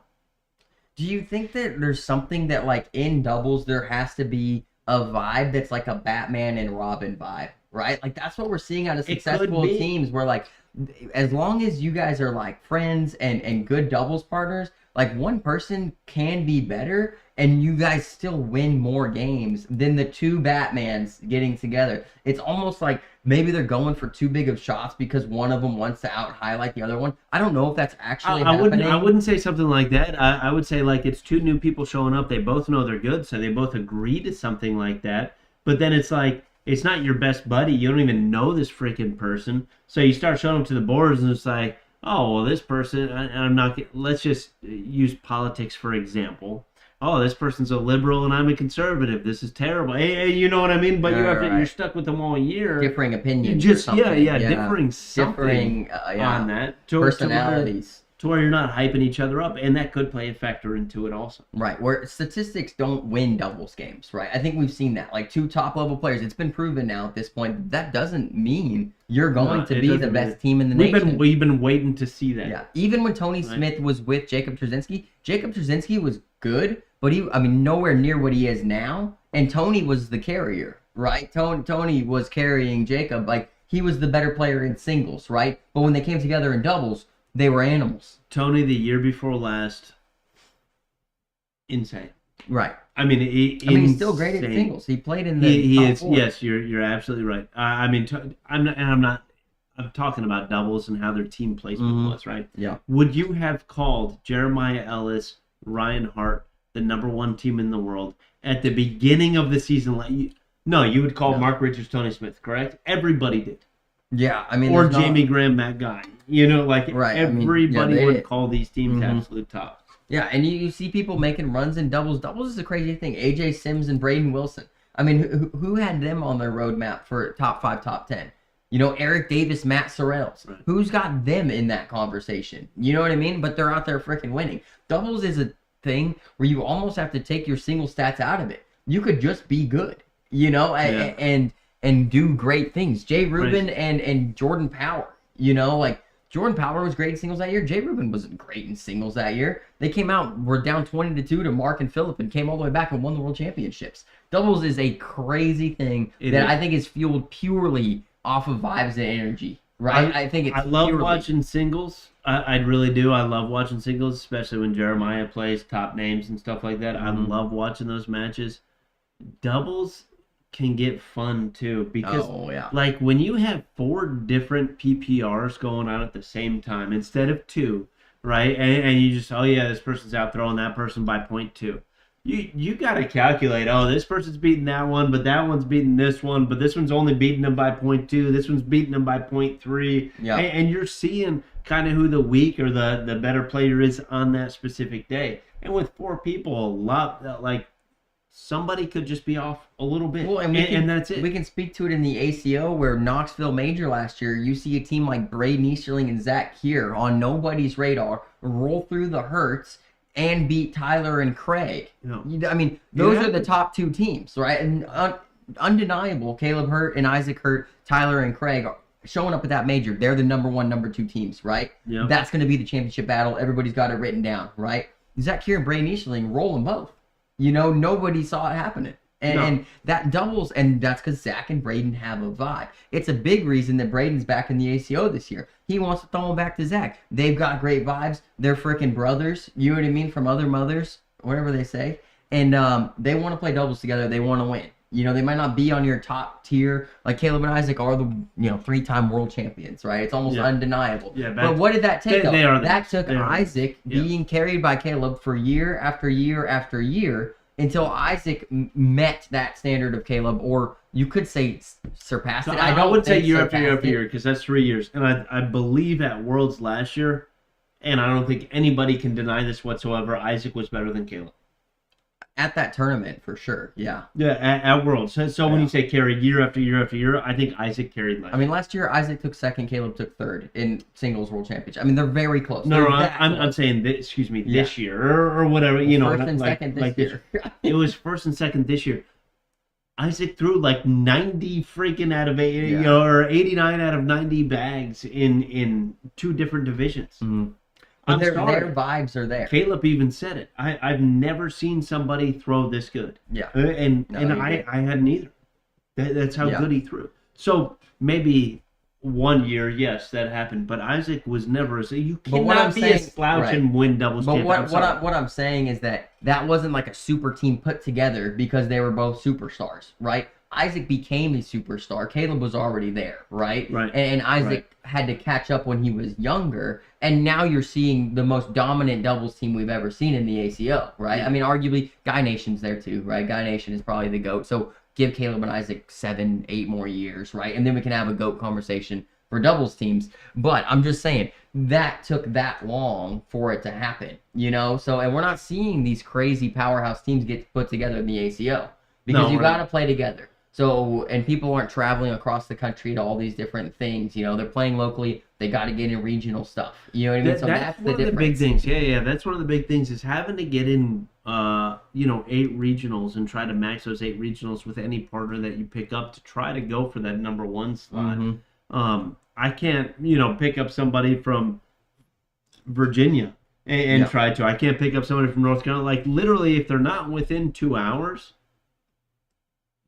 Do you think that there's something that, in doubles, there has to be a vibe that's like a Batman and Robin vibe, right? That's what we're seeing out of successful teams where, as long as you guys are friends and good doubles partners, one person can be better and you guys still win more games than the 2 Batmans getting together. It's almost like maybe they're going for too big of shots because one of them wants to out-highlight the other one. I don't know if that's actually happening. I wouldn't say something like that. I would say it's 2 new people showing up. They both know they're good, so they both agree to something like that. But then it's it's not your best buddy. You don't even know this freaking person. So you start showing them to the boards, and it's like, oh, well, this person, I'm not, let's just use politics for example. Oh, this person's a liberal and I'm a conservative. This is terrible. Hey, you know what I mean? But you're stuck with them all year. Differing opinions. Just, or something. differing something yeah. on that. Personalities. To where you're not hyping each other up, and that could play a factor into it also. Right, where statistics don't win doubles games, right? I think we've seen that. Like 2 top-level players. It's been proven now at this point. That doesn't mean you're going to be the best team in the nation. We've been waiting to see that. Yeah, even when Tony Smith was with Jacob Trzynski was good, but nowhere near what he is now. And Tony was the carrier, right? Tony was carrying Jacob. Like, he was the better player in singles, right? But when they came together in doubles, they were animals. Tony, the year before last, insane. Right. He's still great at singles. He played in the he top is. 4. Yes, you're absolutely right. I'm talking about doubles and how their team placement was, right? Yeah. Would you have called Jeremiah Ellis, Ryan Hart, the number 1 team in the world at the beginning of the season? No, you would call Mark Richards, Tony Smith, correct? Everybody did. Yeah, or Jamie Graham, Matt Guy. Right, everybody would call these teams absolute top. Yeah, and you see people making runs in doubles. Doubles is a crazy thing. AJ Sims and Braden Wilson. Who had them on their roadmap for top 5, top 10? Eric Davis, Matt Sorrells. Right. Who's got them in that conversation? You know what I mean? But they're out there freaking winning. Doubles is a thing where you almost have to take your single stats out of it. You could just be good, and do great things. Jay Rubin and Jordan Power, Jordan Power was great in singles that year. Jay Rubin wasn't great in singles that year. They came out, were down 20-2 to Mark and Phillip and came all the way back and won the world championships. Doubles is a crazy thing I think is fueled purely off of vibes and energy, right? I love watching singles. I really do. I love watching singles, especially when Jeremiah plays top names and stuff like that. I love watching those matches. Doubles can get fun too because like when you have 4 different PPRs going on at the same time instead of 2, right? And you just this person's out throwing that person by 0.2. You got to calculate, this person's beating that one, but that one's beating this one, but this one's only beating them by 0.2. This one's beating them by 0.3. Yeah. And you're seeing kind of who the weak or the better player is on that specific day. And with 4 people, a lot like somebody could just be off a little bit, and that's it. We can speak to it in the ACO where Knoxville Major last year, you see a team like Braden Easterling and Zach Keir on nobody's radar roll through the Hertz and beat Tyler and Craig. Those are the top 2 teams, right? And undeniable, Caleb Hurt and Isaac Hurt, Tyler and Craig are showing up at that major. They're the number 1, number 2 teams, right? Yeah. That's going to be the championship battle. Everybody's got it written down, right? Zach Keir and Braden Easterling roll them both. Nobody saw it happening. And that doubles, and that's because Zach and Braden have a vibe. It's a big reason that Braden's back in the ACO this year. He wants to throw him back to Zach. They've got great vibes. They're freaking brothers, you know what I mean, from other mothers, whatever they say. And they want to play doubles together. They want to win. They might not be on your top tier. Like Caleb and Isaac are the 3-time world champions, right? It's almost undeniable. Yeah, but what did that take? That took Isaac being carried by Caleb for year after year after year until Isaac met that standard of Caleb, or you could say surpassed it. I would say year after year after year because that's 3 years. And I believe at Worlds last year, and I don't think anybody can deny this whatsoever, Isaac was better than Caleb. At that tournament, for sure, yeah. Yeah, at Worlds. So when you say carry year after year after year, I think Isaac carried last year. Last year, Isaac took 2nd, Caleb took 3rd in singles world championship. They're very close. No, I'm saying, this year or whatever. First and second this year. It was 1st and 2nd this year. Isaac threw like 90 freaking out of 80, or 89 out of 90 bags in 2 different divisions. Mm-hmm. But their vibes are there. Caleb even said it. I've never seen somebody throw this good. Yeah. I hadn't either. That's how good he threw. So maybe one year, yes, that happened. But Isaac was never you cannot be a slouch and win doubles. But what I'm saying is that wasn't like a super team put together because they were both superstars, right? Isaac became a superstar. Caleb was already there, right? Right. And Isaac had to catch up when he was younger. And now you're seeing the most dominant doubles team we've ever seen in the ACO, right? Yeah. Arguably, Guy Nation's there too, right? Guy Nation is probably the GOAT. So give Caleb and Isaac 7-8 more years, right? And then we can have a GOAT conversation for doubles teams. But I'm just saying that took that long for it to happen, you know? So, and we're not seeing these crazy powerhouse teams get put together in the ACO because you got to play together. So, and people aren't traveling across the country to all these different things, you know, they're playing locally. They got to get in regional stuff. You know what I mean? So that's the difference. One of the big things. Yeah. That's one of the big things is having to get in, 8 regionals and try to max those 8 regionals with any partner that you pick up to try to go for that number 1 slot. Mm-hmm. I can't, pick up somebody from Virginia and try to. I can't pick up somebody from North Carolina. Like, literally, if they're not within 2 hours,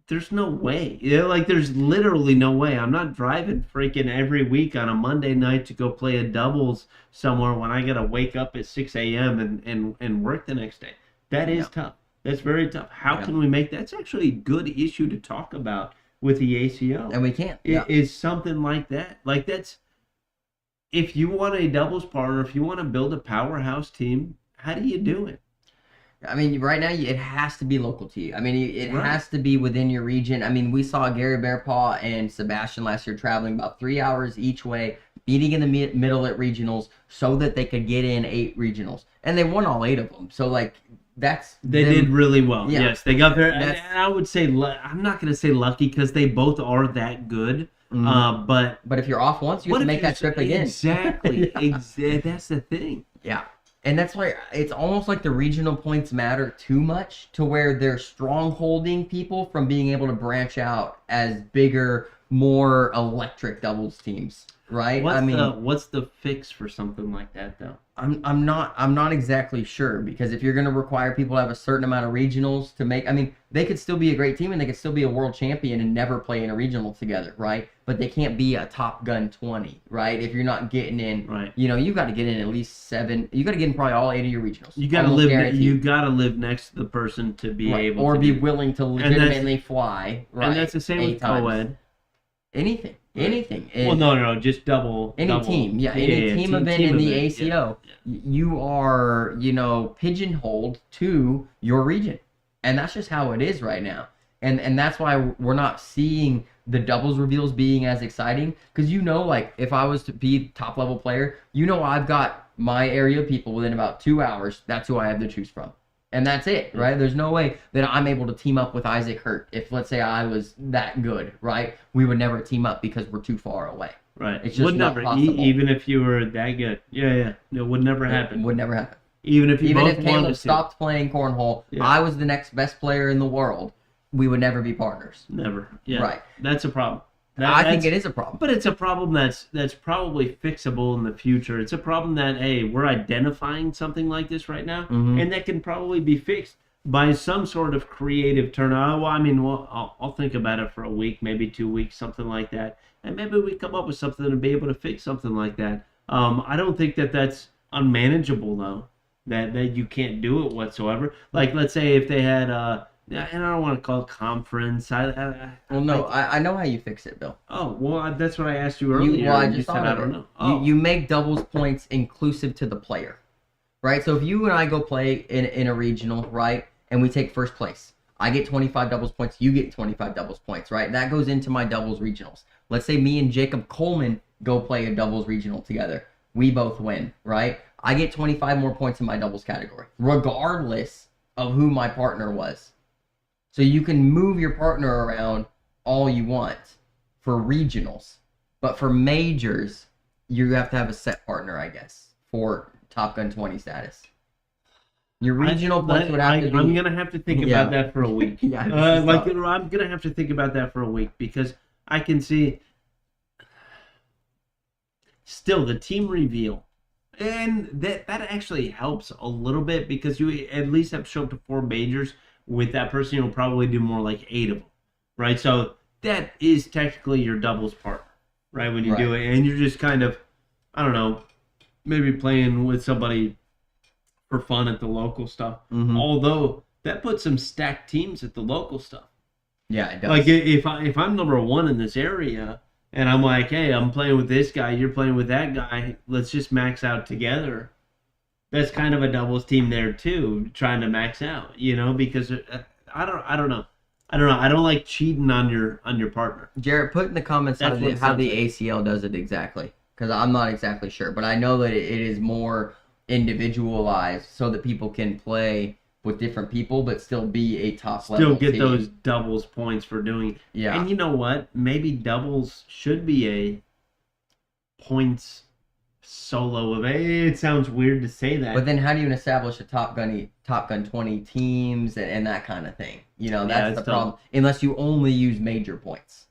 there's no way. There's literally no way. I'm not driving freaking every week on a Monday night to go play a doubles somewhere when I got to wake up at 6 a.m. and work the next day. That is tough. That's very tough. How can we make that's actually a good issue to talk about with the ACO? And we can't. Is something like that. Like, that's, if you want a doubles partner, if you want to build a powerhouse team, how do you do it? I mean, right now, it has to be local to you. I mean, it has to be within your region. I mean, we saw Gary Bearpaw and Sebastian last year traveling about 3 hours each way, meeting in the middle at regionals so that they could get in 8 regionals. And they won all 8 of them. So, they did really well. Yeah. Yes, they got there. And I would say, I'm not going to say lucky because they both are that good. Mm-hmm. But if you're off once, you have to make that trip again. Exactly. That's the thing. Yeah. And that's why it's almost like the regional points matter too much to where they're strong-holding people from being able to branch out as bigger, more electric doubles teams, right? What's the fix for something like that, though? I'm not exactly sure, because if you're going to require people to have a certain amount of regionals to make, I mean, they could still be a great team and they could still be a world champion and never play in a regional together, right? But they can't be a Top Gun 20, right? If you're not getting in, right? You got to get in at least 7. You got to get in probably all 8 of your regionals. You got to live. You got to live next to the person to be able, or to be willing to legitimately fly, right? And that's the same with co-ed. Anything. Well, no, just double. Any team event in the ACO, you are, pigeonholed to your region. And that's just how it is right now. And that's why we're not seeing the doubles reveals being as exciting. Because if I was to be top level player, I've got my area of people within about 2 hours. That's who I have to choose from. And that's it, right? There's no way that I'm able to team up with Isaac Hurt. If, let's say, I was that good, right? We would never team up because we're too far away. Right. It's just not possible. Even if you were that good. Yeah. It would never happen. It would never happen. Even if Caleb stopped playing cornhole, I was the next best player in the world, we would never be partners. Never. Yeah. Right. That's a problem. I think it is a problem. But it's a problem that's probably fixable in the future. It's a problem that, hey, we're identifying something like this right now, and that can probably be fixed by some sort of creative turnout. I'll think about it for a week, maybe 2 weeks, something like that. And maybe we come up with something to be able to fix something like that. I don't think that that's unmanageable, though, that you can't do it whatsoever. Like, let's say if they had... and I don't want to call it conference. I know how you fix it, Bill. Oh, well, that's what I asked you earlier. I just said I don't know. Oh. You make doubles points inclusive to the player, right? So if you and I go play in a regional, right, and we take first place, I get 25 doubles points, you get 25 doubles points, right? That goes into my doubles regionals. Let's say me and Jacob Coleman go play a doubles regional together. We both win, right? I get 25 more points in my doubles category, regardless of who my partner was. So you can move your partner around all you want for regionals. But for majors, you have to have a set partner, I guess, for Top Gun 20 status. Your regional points would have to be... I'm going to have to think about that for a week. I'm going to have to think about that for a week because I can see... Still, the team reveal. And that actually helps a little bit because you at least have to show up to 4 majors. With that person, you'll probably do more like 8 of them, right? So that is technically your doubles partner, right? When you do it, and you're just kind of, I don't know, maybe playing with somebody for fun at the local stuff. Although that puts some stacked teams at the local stuff. Yeah, it does. Like if I'm number 1 in this area, and I'm like, hey, I'm playing with this guy, you're playing with that guy, let's just max out together. That's kind of a doubles team there too, trying to max out, because I don't know. I don't know. I don't like cheating on your partner. Jared, put in the comments That's what it how sounds the like. ACL does it exactly, because I'm not exactly sure, but I know that it is more individualized so that people can play with different people but still be a top level Still get team. those doubles points for doing it. Yeah. And you know what? Maybe doubles should be a points solo event. It sounds weird to say that. But then how do you establish a Top Gun 20 teams and that kind of thing? You know, that's it's the tough. problem. Unless you only use major points.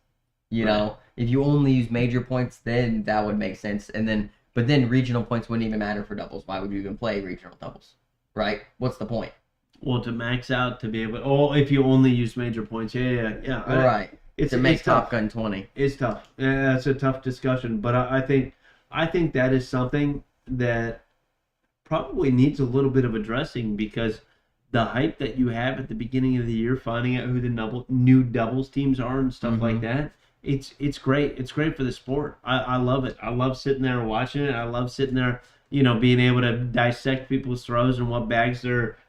You know, if you only use major points, then that would make sense. But then regional points wouldn't even matter for doubles. Why would you even play regional doubles? Right? What's the point? Well, to max out, to be able, if you only use major points, yeah. Right. It's To make it's tough. Top Gun 20. It's tough. Yeah, that's a tough discussion, but I think that is something that probably needs a little bit of addressing, because the hype that you have at the beginning of the year, finding out who the new doubles teams are and stuff like that, it's great. It's great for the sport. I love it. I love sitting there and watching it. I love sitting there, being able to dissect people's throws and what bags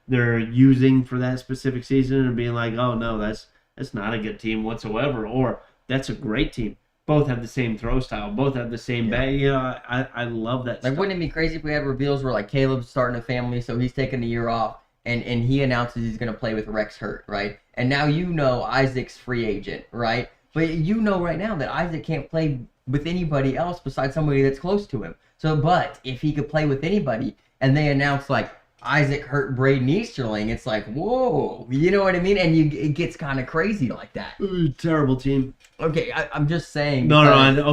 they're using for that specific season, and being like, oh no, that's not a good team whatsoever, or that's a great team. Both have the same throw style. Both have the same bag. I love that stuff. Like, wouldn't it be crazy if we had reveals where, like, Caleb's starting a family, so he's taking a year off, and he announces he's going to play with Rex Hurt, right? And now Isaac's free agent, right? But right now that Isaac can't play with anybody else besides somebody that's close to him. So, but if he could play with anybody, and they announce, like, Isaac Hurt Braden Easterling, it's like, whoa, you know what I mean? And it gets kind of crazy like that. Ooh, terrible team. Okay, I'm just saying. No.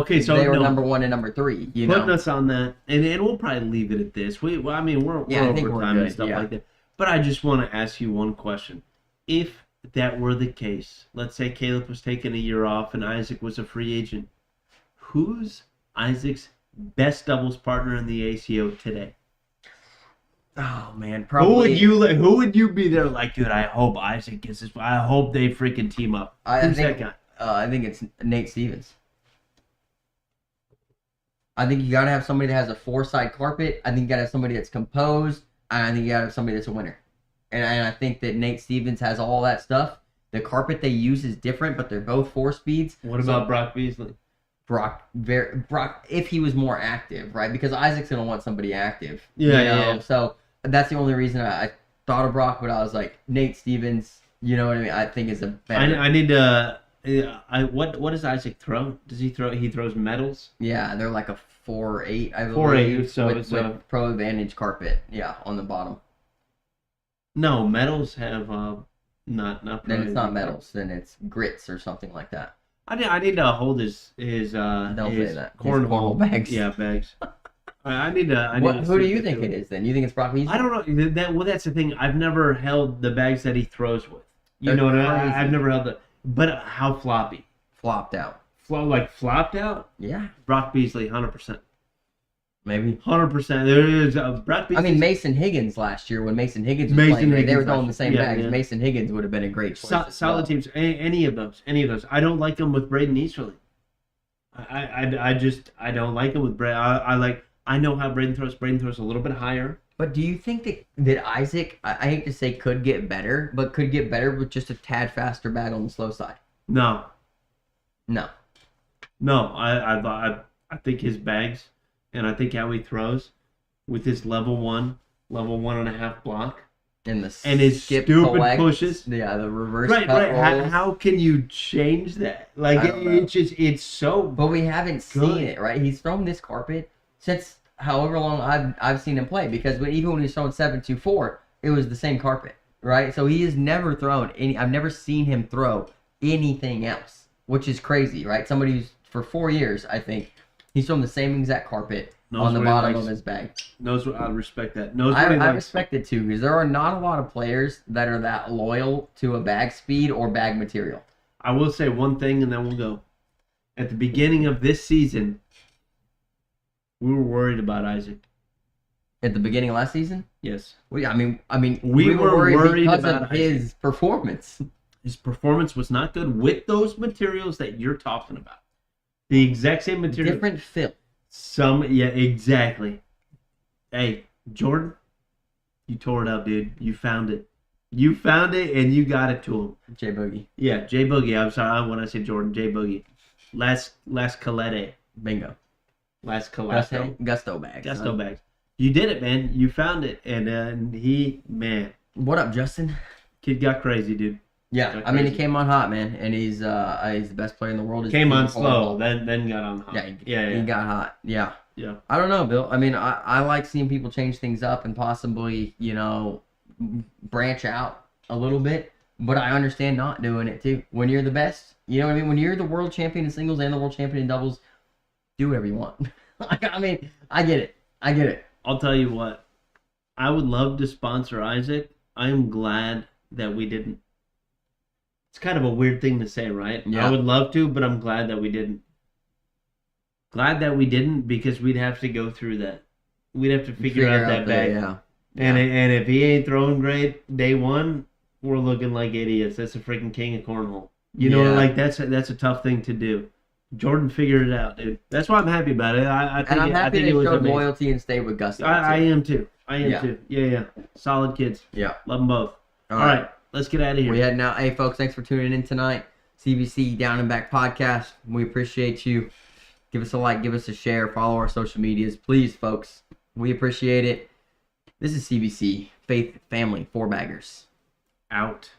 Okay, so they were number 1 and number 3. Putting us on that, and we'll probably leave it at this. We're I think over we're time and good, stuff yeah. like that. But I just want to ask you one question. If that were the case, let's say Caleb was taking a year off and Isaac was a free agent, who's Isaac's best doubles partner in the ACO today? Oh man, probably. Who would you be there like, dude? I hope Isaac gets this. I hope they freaking team up. Who's that guy? I think it's Nate Stevens. I think you gotta have somebody that has a 4-side carpet. I think you gotta have somebody that's composed. And I think you gotta have somebody that's a winner. And I think that Nate Stevens has all that stuff. The carpet they use is different, but they're both 4 speeds. What about Brock Beasley? Brock, if he was more active, right? Because Isaac's gonna want somebody active. Yeah. So that's the only reason I thought of Brock, but I was like, Nate Stevens. You know what I mean? I think is a better. I need to. What does Isaac throw? Does he throw? He throws medals. Yeah, they're like a 4.8, I believe. 4.8. So with Pro Advantage carpet. Yeah, on the bottom. No, medals have not. Then it's not medals. Then it's grits or something like that. I need to hold his Don't say that. His cornhole bags. Yeah, bags. I need to. Who do you think it is then? You think it's Brock Beasley? I don't know. That's the thing. I've never held the bags that he throws with. They're What crazy. I've never held the. But how floppy? Flopped out. Flopped out? Yeah, Brock Beasley, 100%. maybe. 100%. There is Brock Beasley. I mean, Mason Higgins last year when Mason Higgins was playing, they were Higgins throwing the last same year. bags. Yeah. Mason Higgins would have been a great choice. as solid well. teams. Any of those. I don't like them with Braden Easterling. I don't like him with Braden. I know how Braden throws. Braden throws a little bit higher. But do you think that Isaac, I hate to say could get better, but could get better with just a tad faster bag on the slow side? No. I think his bags, and I think how he throws with his level 1.5 block, And his skip stupid collect, pushes. Yeah, the reverse Right. cut rolls. How can you change that? Like I don't know. it's so. But we haven't Good. seen it, right? He's thrown this carpet since however long I've seen him play. Because even when he was throwing 7.24, it was the same carpet, right? So he has never thrown any. I've never seen him throw anything else, which is crazy, right? Somebody who's for 4 years, I think, he's thrown the same exact carpet Knows on the what he bottom likes. of his bag. I respect that. Knows what he I likes. respect it too, because there are not a lot of players that are that loyal to a bag speed or bag material. I will say one thing, and then we'll go. At the beginning of this season, we were worried about Isaac. At the beginning of last season, Yes. well, yeah, I mean, We were worried because about of his performance. His performance was not good with those materials that you're talking about. The exact same material. Different fill. Yeah, exactly. Hey, Jordan, you tore it up, dude. You found it. You found it and you got it to him. J Boogie. Yeah, J Boogie. I'm sorry when I say Jordan. J Boogie. Las Calete. Bingo. Las Calato. Gusto bags. Gusto son. bags. You did it, man. You found it, and he, man, What up, Justin? kid got crazy, dude. Yeah, Got I mean, he crazy. came on hot, man, and he's the best player in the world. He's Came on cornhole. slow, then got on hot. Yeah, he got hot. Yeah. Yeah. I don't know, Bill. I mean, I like seeing people change things up and possibly, branch out a little bit, but I understand not doing it too. When you're the best, you know what I mean? When you're the world champion in singles and the world champion in doubles, do whatever you want. I mean, I get it. I'll tell you what. I would love to sponsor Isaac. I am glad that we didn't. It's kind of a weird thing to say, right? Yeah. I would love to, but I'm glad that we didn't. Glad that we didn't because we'd have to go through that. We'd have to figure out that bag. Yeah. And if he ain't throwing great day one, we're looking like idiots. That's the freaking king of cornhole. You know, Yeah. like that's a tough thing to do. Jordan figured it out, dude. That's why I'm happy about it. I think And I'm I happy think they it was showed amazing. loyalty and stayed with Gusto. I too. am too. I am Yeah. too. Yeah. Solid kids. Yeah. Love them both. All right. Let's get out of here. We heading out. Hey, folks, thanks for tuning in tonight. CBC Down and Back podcast. We appreciate you. Give us a like, give us a share, follow our social medias. Please, folks. We appreciate it. This is CBC, Faith Family, 4 baggers. Out.